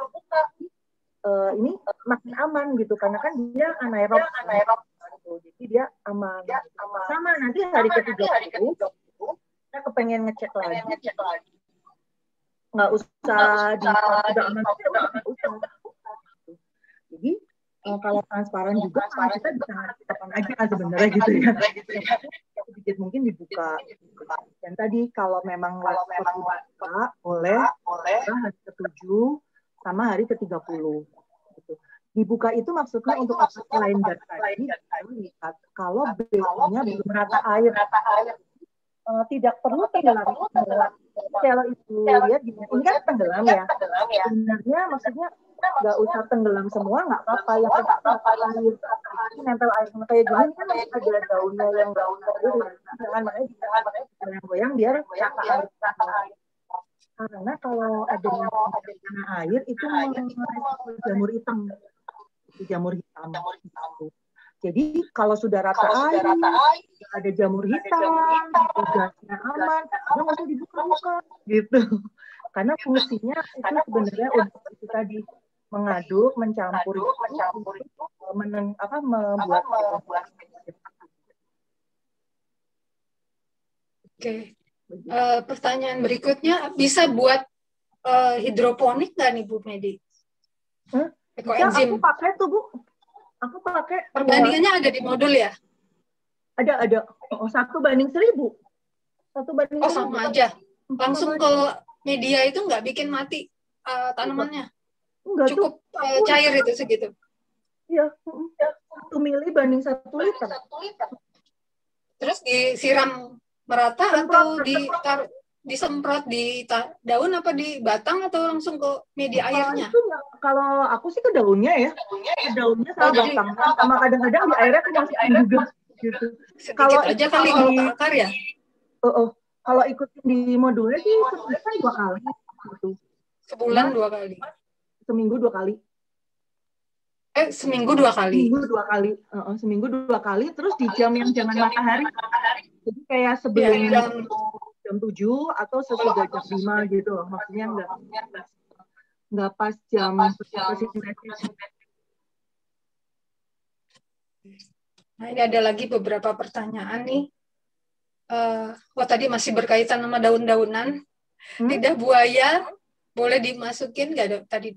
Ini makin aman gitu karena kan dia anaerob gitu. Jadi dia aman. Sama nanti hari ke-30 kita kepengen ngecek lagi. Nggak usah udah aman nggak usah. Jadi kalau transparan juga kita bisa kapan aja sebenarnya gitu ya. Sedikit mungkin dibuka. Dan tadi kalau memang buka boleh hari ke-7 sama hari ke-30 gitu. Dibuka itu maksudnya untuk apa selain gas tadi lihat kalau BO-nya belum rata air. Tidak perlu tenggelam. Kalau itu lihat ini kan tenggelam ya. Sebenarnya maksudnya nggak usah tenggelam semua, nggak apa-apa. Yang air nempel air sama kayak gini kan ada daunnya yang jangan goyang biar rata air. Karena kalau ada yang kena air itu jamur hitam. Jadi kalau sudah rata air, ada jamur hitam, gasnya aman, nggak usah dibuka-buka gitu. Karena fungsinya itu sebenarnya untuk itu tadi mengaduk, mencampur itu membuat. Oke. Pertanyaan berikutnya, bisa buat hidroponik nggak nih Bu Medi? Ekoenzim. Aku pakai tuh Bu. Aku pakai. Perbandingannya ada di modul ya? Ada. 1:1000. 1:1000. Oh sama aja. Langsung ke media itu nggak bikin mati tanamannya? Enggak, cukup cair itu segitu? Iya. 1 mili banding 1 liter. Terus disiram merata atau disemprot di daun apa di batang atau langsung ke media airnya? Kalau aku sih ke daunnya ya. Ke daunnya sama batang. Sama kadang-kadang di airnya kan masih air juga. Gitu. Sedikit aja kali kalau ke akar ya? Kalau ikutin di modulnya sih sebenarnya kan 2 kali. Gitu. Sebulan 2 kali? Seminggu 2 kali. Seminggu 2 kali? Seminggu 2 kali. Terus di jam yang jangan matahari. Jadi kayak sebelum jam 7 atau sesudah jam 5 gitu loh. Maksudnya nggak pas jam Nah, ini ada lagi beberapa pertanyaan nih. Tadi masih berkaitan sama daun-daunan. Lidah buaya boleh dimasukin nggak tadi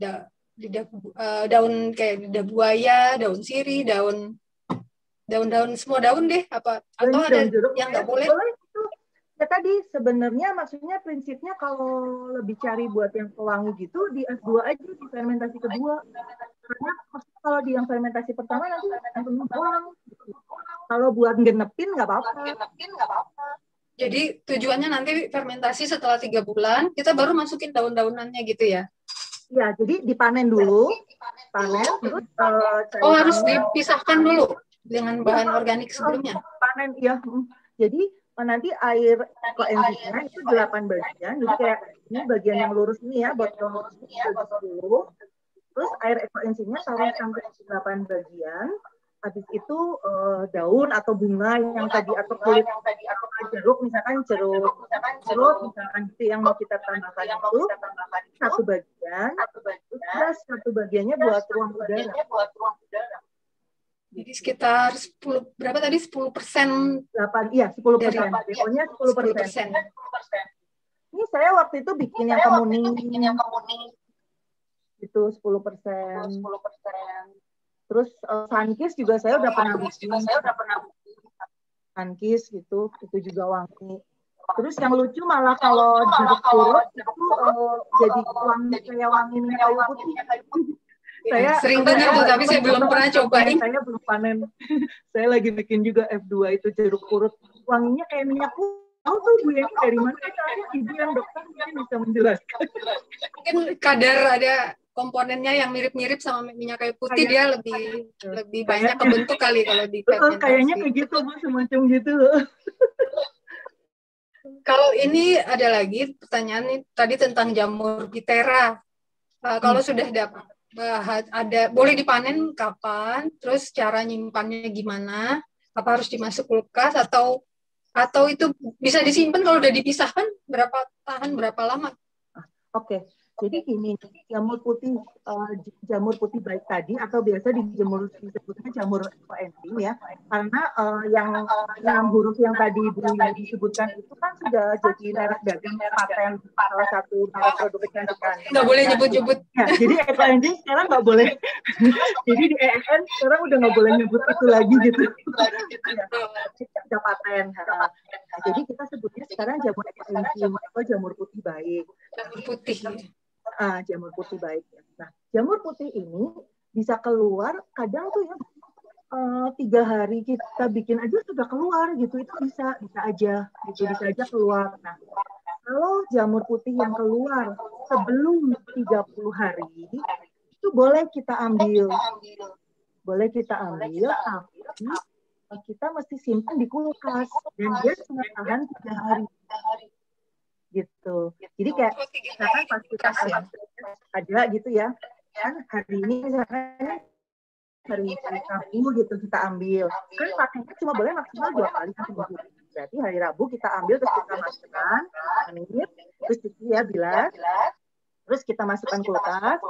daun kayak lidah buaya, daun sirih, daun daun-daun, semua daun deh, apa atau Daun ada jeruk yang nggak boleh? boleh itu. Ya tadi sebenarnya maksudnya prinsipnya kalau lebih cari buat yang pewangi gitu di S2 aja, di fermentasi kedua. Karena maksudnya kalau di yang fermentasi pertama nanti langsung buang. Kalau buat genepin nggak apa-apa. Jadi tujuannya nanti fermentasi setelah 3 bulan, kita baru masukin daun-daunannya gitu ya? Ya, jadi dipanen dulu, panen, terus Oh, harus dipisahkan dulu dengan bahan organik sebelumnya? Panen, ya. Jadi nanti air koenzimnya itu 8 bagian, jadi kayak ini bagian yang lurus ini ya, botol lurus ini 10. Terus air ekoenzimnya taruh sampai 8 bagian. Habis itu daun atau bunga yang tadi atau kulit jeruk misalkan jeruk misalkan itu yang mau kita tambahkan itu satu bagian, terus satu bagiannya buat ruang udara. Jadi sekitar 10 berapa tadi 10%? 8, iya 10%. Pokoknya 10%. Ini saya waktu itu bikin yang kemuning. Itu 10%. Terus sunkist juga saya udah pernah bikin. Sunkist gitu, itu juga wangi. Terus yang lucu malah kalau jeruk purut itu jadi wangi kayak wangi minyak kayu putih. Saya sering dengar tuh, tapi saya belum pernah cobain. Saya belum panen. Saya lagi bikin juga F2 itu jeruk purut. Wanginya kayak minyak putih. Tahu tuh Bu Yeni dari mana? Soalnya ibu yang dokter mungkin bisa menjelaskan. Mungkin kadar ada komponennya yang mirip-mirip sama minyak kayu putih, dia lebih banyak kebentuk kali kalau di fermentasi. Kayaknya kayak gitu Bu, semacam gitu. Kalau ini ada lagi pertanyaan nih, tadi tentang jamur Pitera. Kalau sudah dapat ada boleh dipanen kapan? Terus cara nyimpannya gimana? Apa harus dimasuk kulkas atau itu bisa disimpan kalau udah dipisahkan tahan berapa lama? Oke. Jadi gini, jamur putih baik tadi atau biasa disebutnya jamur koenzim ya, karena yang 6 huruf yang tadi Bu disebutkan itu kan sudah jadi merek dagang paten salah satu merek produk kecantikan. Nggak boleh nyebut-nyebut. Ya, jadi ekoenzim sekarang nggak boleh. Jadi di EEN sekarang udah nggak boleh nyebut itu lagi gitu. Ada paten. Nah, jadi kita sebutnya sekarang jamur ekoenzim atau jamur putih baik. Jamur putih. Jamur putih baik. Nah, jamur putih ini bisa keluar kadang tuh ya 3 hari kita bikin aja sudah keluar gitu, itu bisa aja gitu, bisa aja keluar. Nah, kalau jamur putih yang keluar sebelum 30 hari itu boleh kita ambil, tapi kita mesti simpan di kulkas dan dia cuma tahan 3 hari. Gitu. Jadi kayak misalkan pas kita ada gitu ya, kan hari ini misalkan hari Rabu gitu kita ambil, kan pakainya cuma boleh maksimal 2 kali seminggu. Berarti hari Rabu kita ambil terus kita masukkan, terus cuci ya bilas, terus kita masukkan kulkas.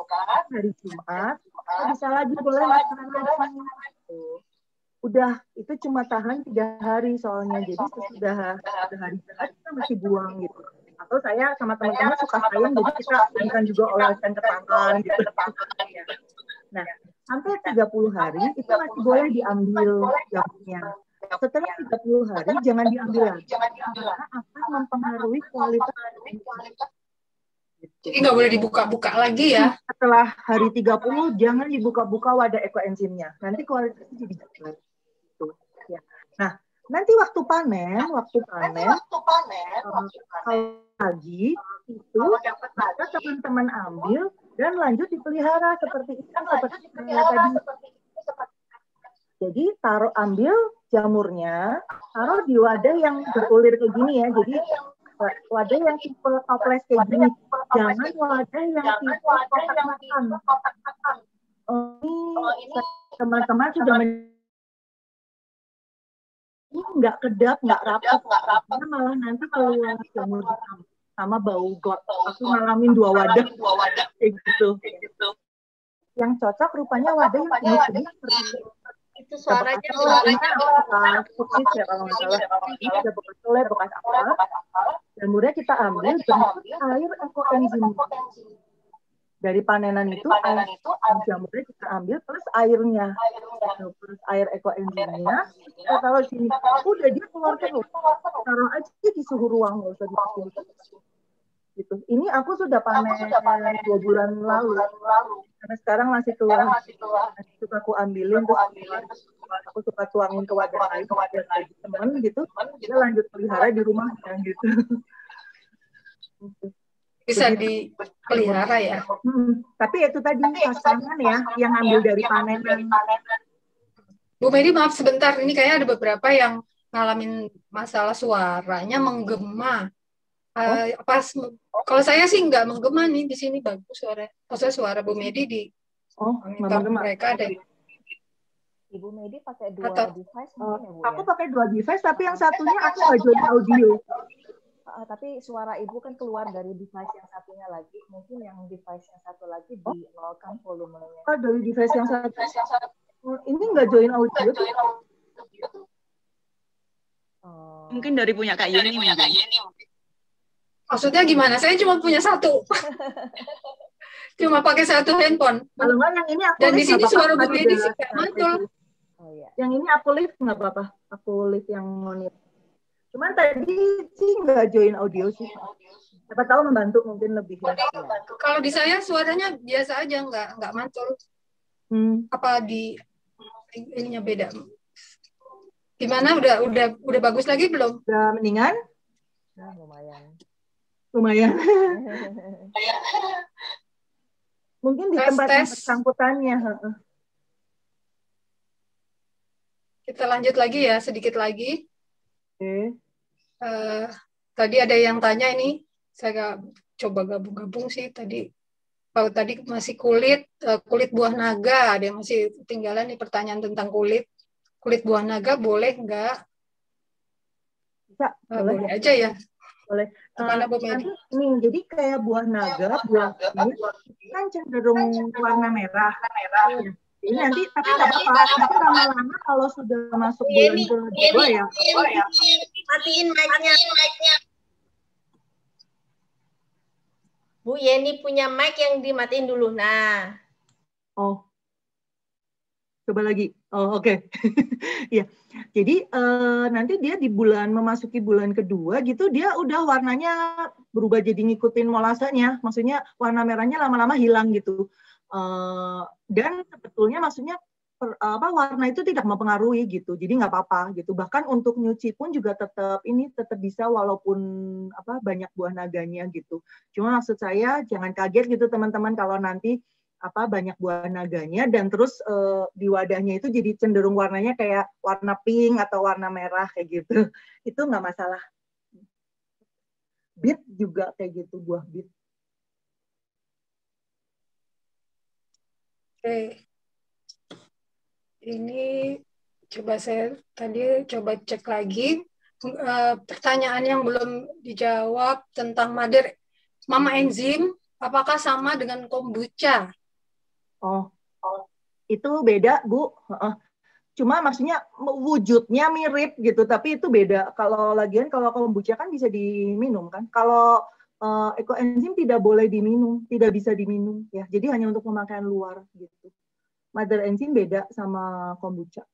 Hari Jumat kita bisa lagi boleh masukkan lagi. Udah itu cuma tahan 3 hari soalnya, jadi sesudah hari Jumat kita masih buang gitu. Atau saya sama teman-teman suka sayang, jadi kita berikan juga oleskan ke tangan gitu. Nah, sampai 30 hari itu masih boleh diambil jamurnya. Setelah 30 hari jangan diambil lagi, karena akan mempengaruhi kualitas. Jadi nggak boleh dibuka-buka lagi ya? Setelah hari 30 jangan dibuka-buka wadah ekoenzimnya, nanti kualitasnya jadi jelek. Gitu. Ya. Nah, nanti waktu panen kalau lagi itu maka teman-teman ambil dan lanjut dipelihara seperti itu, seperti tadi. Jadi ambil jamurnya, taruh di wadah yang berulir kayak gini ya. Jadi wadah yang tipe toples kayak gini, jangan wadah yang tipe kotak makan. Ini teman-teman sudah ini nggak kedap, nggak rapat, karena malah nanti keluar jamur sama bau got. Aku ngalamin 2 wadah kayak gitu. Yang cocok rupanya wadah yang jenis itu suaranya putih ya kalau nggak salah. Ada bekas oleh bekas apa? Jamurnya kita ambil bentuk air ekoenzim. Dari panenan itu air jamurnya kita ambil plus airnya, plus air ekoenzimnya kita taruh sini. Udah dia keluar terus. Taruh aja di suhu ruang, nggak usah dikasih gitu. Ini aku sudah panen 2 bulan lalu. Karena sekarang masih keluar. Suka aku ambilin terus aku suka tuangin ke wadah lain buat bagi temen gitu. Dia lanjut pelihara di rumah gitu. Bisa dipelihara ya. Tapi itu tadi pasangan ya yang ambil dari panenan. Bu Medi, maaf sebentar, ini kayaknya ada beberapa yang ngalamin masalah suaranya menggema. Kalau saya sih nggak menggema nih, di sini bagus suara. Maksudnya suara Bu Medi di monitor mereka ada. Ibu Medi pakai dua device mungkin ya, Bu? Aku pakai 2 device, tapi yang satunya aku nggak join audio. Tapi suara ibu kan keluar dari device yang satunya lagi. Mungkin yang device yang satu lagi dinolkan volumenya. Oh, dari device yang satu. Ini nggak join audio. Mungkin dari punya Kak Yeni. Maksudnya gimana? Saya cuma punya satu. Cuma pakai satu handphone. Kalau nggak yang ini aku dan di sini suara Bu Medi sih nggak mantul. Yang ini aku live nggak apa-apa. Aku live yang monitor. Cuman tadi sih nggak join audio sih. Siapa tahu membantu mungkin lebih. Kalau di saya suaranya biasa aja, nggak mantul. Apa di ininya beda? Gimana? Udah bagus lagi belum? Udah mendingan? Nah, Lumayan. Mungkin di tempat yang bersangkutannya. Kita lanjut lagi ya, sedikit lagi. Oke. Tadi ada yang tanya ini, saya coba gabung-gabung sih tadi. Tadi masih kulit buah naga, ada yang masih ketinggalan nih pertanyaan tentang kulit buah naga boleh nggak? Bisa, boleh aja ya. Boleh. Nih, jadi kayak buah naga, buah ini kan cenderung warna merah. Jadi nanti tapi nggak apa-apa. Tapi lama-lama kalau sudah masuk bulan kedua ya. Matiin mic-nya. Bu Yeni punya mic yang dimatiin dulu. Nah. Oh. Coba lagi. Oh, oke. Ya. Jadi nanti dia di memasuki bulan kedua gitu dia udah warnanya berubah jadi ngikutin molasenya. Maksudnya warna merahnya lama-lama hilang gitu. Dan sebetulnya maksudnya warna itu tidak mempengaruhi gitu. Jadi nggak apa-apa gitu. Bahkan untuk nyuci pun juga tetap bisa walaupun banyak buah naganya gitu. Cuma maksud saya jangan kaget gitu teman-teman kalau nanti banyak buah naganya dan terus di wadahnya itu jadi cenderung warnanya kayak warna pink atau warna merah kayak gitu. Itu nggak masalah. Beet juga kayak gitu, buah beet. Oke. Ini coba saya tadi coba cek lagi pertanyaan yang belum dijawab tentang mama enzim apakah sama dengan kombucha? Oh, itu beda, Bu. Cuma maksudnya wujudnya mirip gitu, tapi itu beda. Kalau kombucha kan bisa diminum kan. Kalau ekoenzim tidak boleh diminum, tidak bisa diminum ya. Jadi hanya untuk pemakaian luar gitu. Mother enzim beda sama kombucha.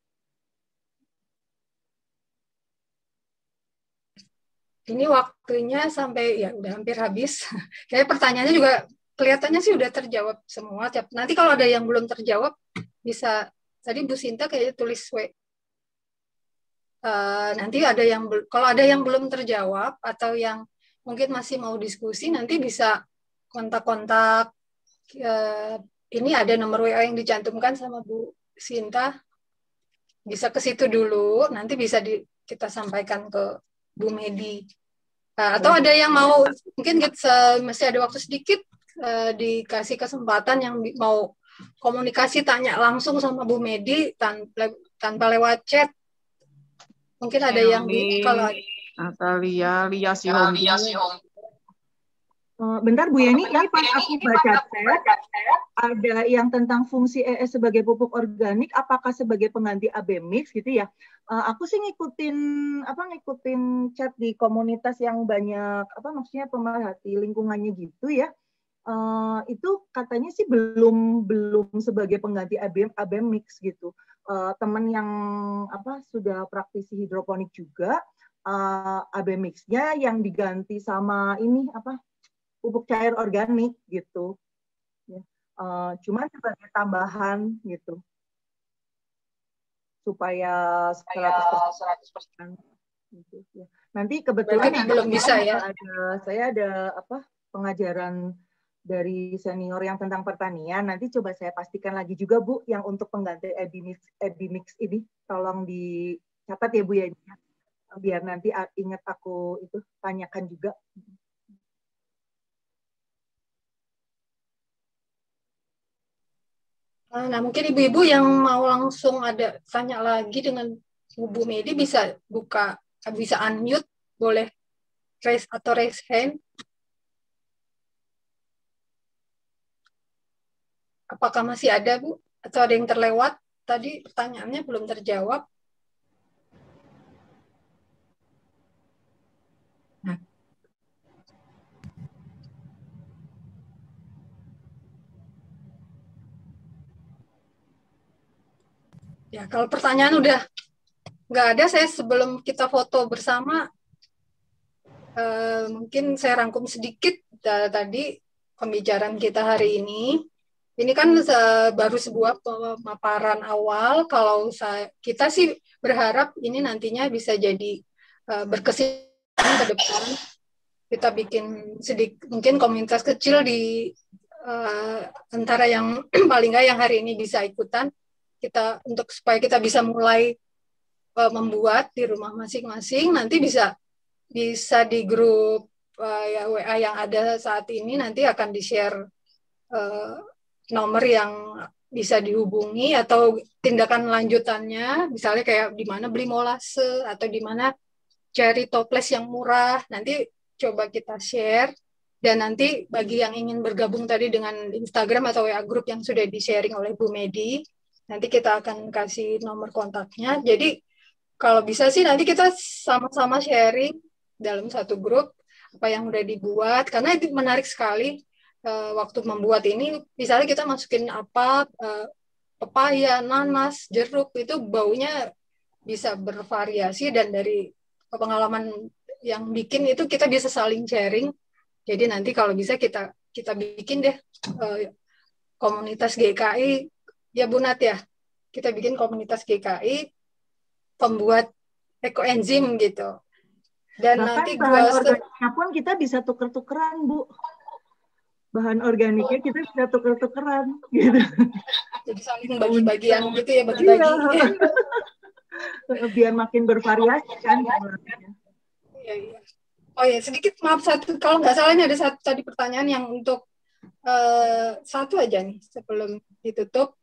Ini waktunya sampai ya udah hampir habis. Kayak pertanyaannya juga kelihatannya sih udah terjawab semua. Nanti kalau ada yang belum terjawab bisa tadi Bu Sinta kayak tulis nanti ada yang kalau ada yang belum terjawab atau yang mungkin masih mau diskusi nanti bisa kontak-kontak ini ada nomor WA yang dicantumkan sama Bu Sinta. Bisa ke situ dulu, nanti bisa kita sampaikan ke Bu Medi. Atau ada yang mau mungkin masih ada waktu sedikit dikasih kesempatan yang mau komunikasi tanya langsung sama Bu Medi tanpa lewat chat. Mungkin ada yang kalau Natalia Sihom. Bentar Bu Yeni, ini pas aku baca chat ada yang tentang fungsi ES sebagai pupuk organik, apakah sebagai pengganti AB mix gitu ya? Aku sih ngikutin chat di komunitas yang banyak maksudnya pemerhati lingkungannya gitu ya. Itu katanya sih belum sebagai pengganti ABM mix gitu. Teman yang sudah praktisi hidroponik juga, ABM mix-nya yang diganti sama ini pupuk cair organik gitu. Ya. Cuman sebagai tambahan gitu supaya 100% gitu. Ya. Nanti kebetulan belum bisa ya. Saya ada pengajaran dari senior yang tentang pertanian. Nanti coba saya pastikan lagi juga Bu, yang untuk pengganti Ebimix ini tolong dicatat ya Bu ya, biar nanti ingat aku itu tanyakan juga. Nah, mungkin ibu-ibu yang mau langsung ada tanya lagi dengan Bu Medi bisa unmute, boleh raise hand. Apakah masih ada Bu? Atau ada yang terlewat? Tadi pertanyaannya belum terjawab. Nah. Ya, kalau pertanyaan udah nggak ada, saya sebelum kita foto bersama, mungkin saya rangkum sedikit tadi pembicaraan kita hari ini. Ini kan baru sebuah pemaparan awal. Kalau kita sih berharap ini nantinya bisa jadi berkesinambungan ke depan. Kita bikin mungkin komunitas kecil di antara yang paling nggak yang hari ini bisa ikutan. Supaya kita bisa mulai membuat di rumah masing-masing. Nanti bisa di grup WA yang ada saat ini, nanti akan di-share nomor yang bisa dihubungi atau tindakan lanjutannya, misalnya kayak di mana beli molase atau di mana cari toples yang murah. Nanti coba kita share, dan nanti bagi yang ingin bergabung tadi dengan Instagram atau WA grup yang sudah di-sharing oleh Bu Medi, nanti kita akan kasih nomor kontaknya. Jadi kalau bisa sih nanti kita sama-sama sharing dalam satu grup apa yang udah dibuat, karena itu menarik sekali. Waktu membuat ini, misalnya kita masukin pepaya, nanas, jeruk, itu baunya bisa bervariasi, dan dari pengalaman yang bikin itu kita bisa saling sharing. Jadi nanti kalau bisa kita bikin deh komunitas GKI ya Bu Nat ya, kita bikin komunitas GKI pembuat ekoenzim gitu. Dan bahkan nanti bahan organiknya pun kita bisa tuker-tukeran Bu. Bahan organiknya kita bisa tuker-tukeran gitu. Jadi saling bagi-bagian gitu ya, bagi-bagi. Biar makin bervariasi kan. Iya. Oh ya, sedikit maaf, kalau nggak salah ini ada satu tadi pertanyaan yang untuk satu aja nih sebelum ditutup.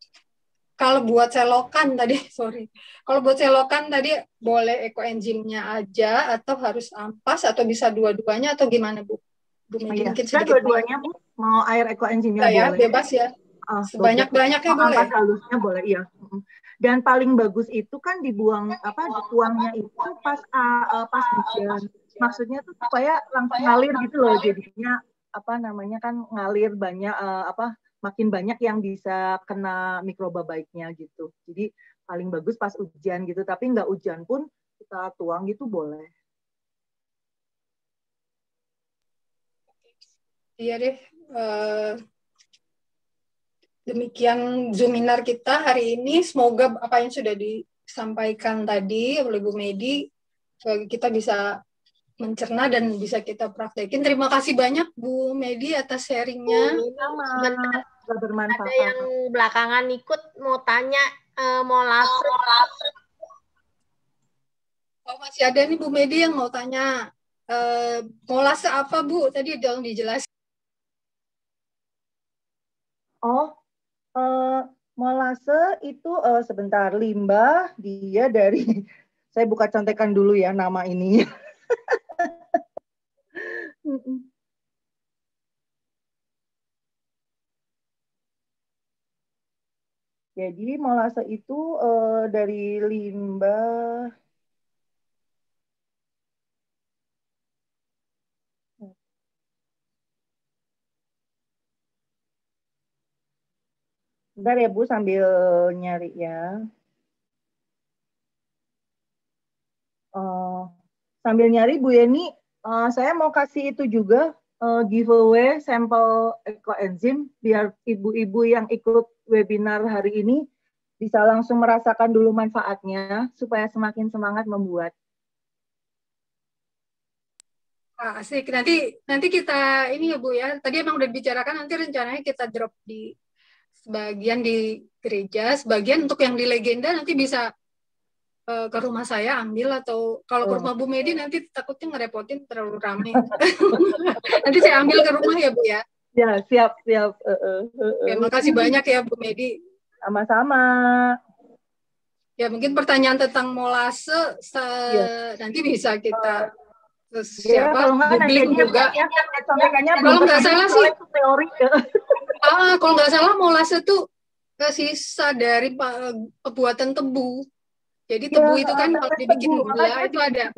Kalau buat selokan tadi, kalau buat selokan tadi boleh ekoenzimnya aja atau harus ampas atau bisa dua-duanya atau gimana Bu? Bu Medi mungkin sedikit. Dua-duanya Bu, mau air ekoenzimnya ya, boleh. Bebas ya. Sebanyak-banyaknya boleh. Ampas halusnya boleh, iya. Dan paling bagus itu kan dituangnya itu pas hujan. Maksudnya tuh supaya langsung ngalir gitu loh, jadinya kan ngalir banyak makin banyak yang bisa kena mikroba baiknya gitu. Jadi paling bagus pas hujan gitu, tapi nggak hujan pun kita tuang gitu boleh. Iya deh. Demikian Zoominar kita hari ini. Semoga apa yang sudah disampaikan tadi oleh Bu Medi kita bisa mencerna dan bisa kita praktekin. Terima kasih banyak Bu Medi atas sharingnya. Sebentar, bermanfaat. ada yang belakangan ikut mau tanya molase. Oh, masih ada nih Bu Medi yang mau tanya. Molase apa Bu? Tadi dong dijelasin. Molase itu sebentar, limbah dia dari saya buka contekan dulu ya nama ini. Jadi molase itu dari limbah. Bentar ya Bu, sambil nyari ya. Sambil nyari Bu Yeni, saya mau kasih itu juga giveaway sampel ekoenzim biar ibu-ibu yang ikut webinar hari ini bisa langsung merasakan dulu manfaatnya supaya semakin semangat membuat. Asik. Nanti kita ini ya Bu ya. Tadi emang udah dibicarakan, nanti rencananya kita drop di sebagian di gereja, sebagian untuk yang di Legenda nanti bisa ke rumah saya ambil, atau kalau ke rumah Bu Medi nanti takutnya ngerepotin terlalu ramai. Nanti saya ambil ke rumah ya Bu ya. Ya, siap. Ya, makasih banyak ya Bu Medi. Sama-sama. Ya, mungkin pertanyaan tentang molase nanti bisa kita kalau googling juga. Kalau nggak salah sih teori. Kalau nggak salah molase tuh sisa dari pembuatan tebu. Jadi tebu itu kan kalau dibikin gula itu ada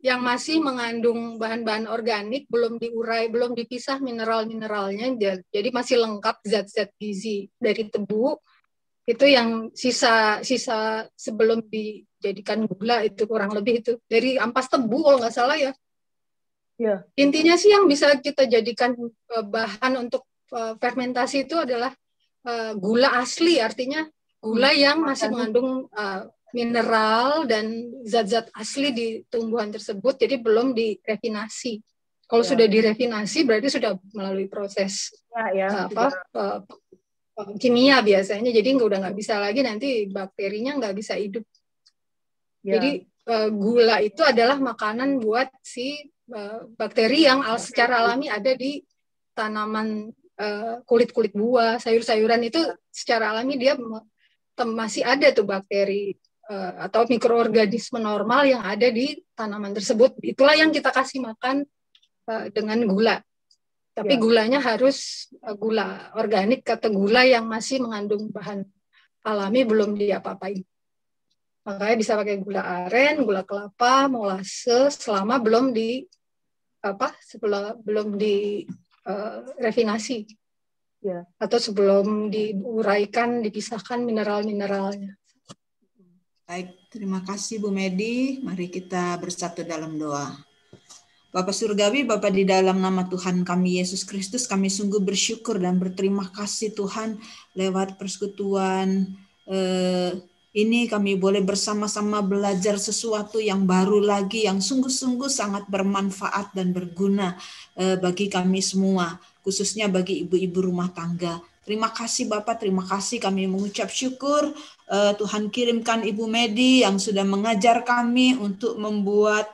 yang masih mengandung bahan-bahan organik, belum diurai, belum dipisah mineral-mineralnya, jadi masih lengkap zat-zat gizi dari tebu. Itu yang sisa sebelum dijadikan gula, itu kurang lebih itu dari ampas tebu kalau nggak salah ya. Ya. Intinya sih yang bisa kita jadikan bahan untuk fermentasi itu adalah gula asli, artinya gula yang masih mengandung mineral dan zat-zat asli di tumbuhan tersebut, jadi belum direfinasi. Kalau sudah direfinasi berarti sudah melalui proses kimia biasanya, jadi udah nggak bisa lagi, nanti bakterinya nggak bisa hidup. Jadi gula itu adalah makanan buat si bakteri yang secara alami ada di tanaman, kulit-kulit buah, sayur-sayuran itu secara alami dia masih ada tuh bakteri atau mikroorganisme normal yang ada di tanaman tersebut. Itulah yang kita kasih makan dengan gula. Tapi gulanya harus gula organik atau gula yang masih mengandung bahan alami, belum diapa-apain. Makanya bisa pakai gula aren, gula kelapa, molase selama belum refinasi. Atau sebelum diuraikan, dipisahkan mineral-mineralnya. Baik, terima kasih Bu Medi. Mari kita bersatu dalam doa. Bapak Surgawi, Bapak di dalam nama Tuhan kami Yesus Kristus, kami sungguh bersyukur dan berterima kasih Tuhan lewat persekutuan ini kami boleh bersama-sama belajar sesuatu yang baru lagi, yang sungguh-sungguh sangat bermanfaat dan berguna bagi kami semua, khususnya bagi ibu-ibu rumah tangga. Terima kasih Bapak, terima kasih, kami mengucap syukur. Tuhan kirimkan Ibu Medi yang sudah mengajar kami untuk membuat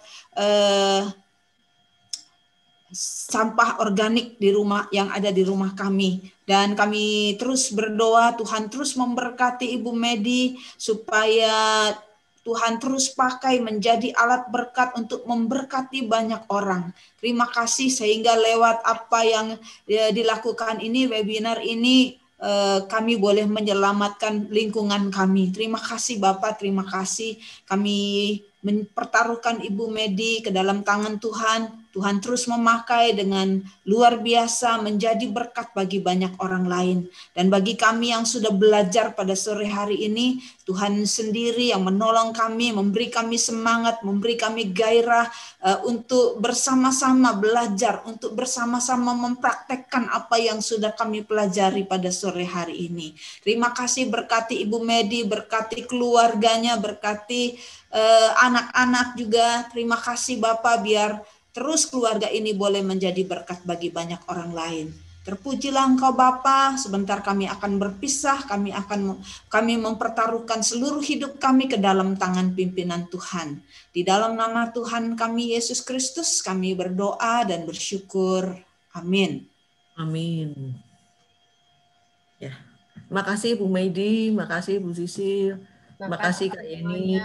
sampah organik di rumah yang ada di rumah kami, dan kami terus berdoa Tuhan terus memberkati Ibu Medi supaya Tuhan terus pakai menjadi alat berkat untuk memberkati banyak orang. Terima kasih sehingga lewat apa yang dilakukan ini, webinar ini, kami boleh menyelamatkan lingkungan kami. Terima kasih Bapak, terima kasih. Kami mempertaruhkan Ibu Medi ke dalam tangan Tuhan. Tuhan terus memakai dengan luar biasa menjadi berkat bagi banyak orang lain. Dan bagi kami yang sudah belajar pada sore hari ini, Tuhan sendiri yang menolong kami, memberi kami semangat, memberi kami gairah untuk bersama-sama belajar, untuk bersama-sama mempraktekkan apa yang sudah kami pelajari pada sore hari ini. Terima kasih, berkati Ibu Medi, berkati keluarganya, berkati anak-anak juga. Terima kasih Bapak, biar terus keluarga ini boleh menjadi berkat bagi banyak orang lain. Terpujilah Engkau Bapa. Sebentar kami akan berpisah, kami mempertaruhkan seluruh hidup kami ke dalam tangan pimpinan Tuhan. Di dalam nama Tuhan kami Yesus Kristus kami berdoa dan bersyukur. Amin. Amin. Ya. Makasih Bu Medi, makasih Bu Sisil, makasih Kak Yeni.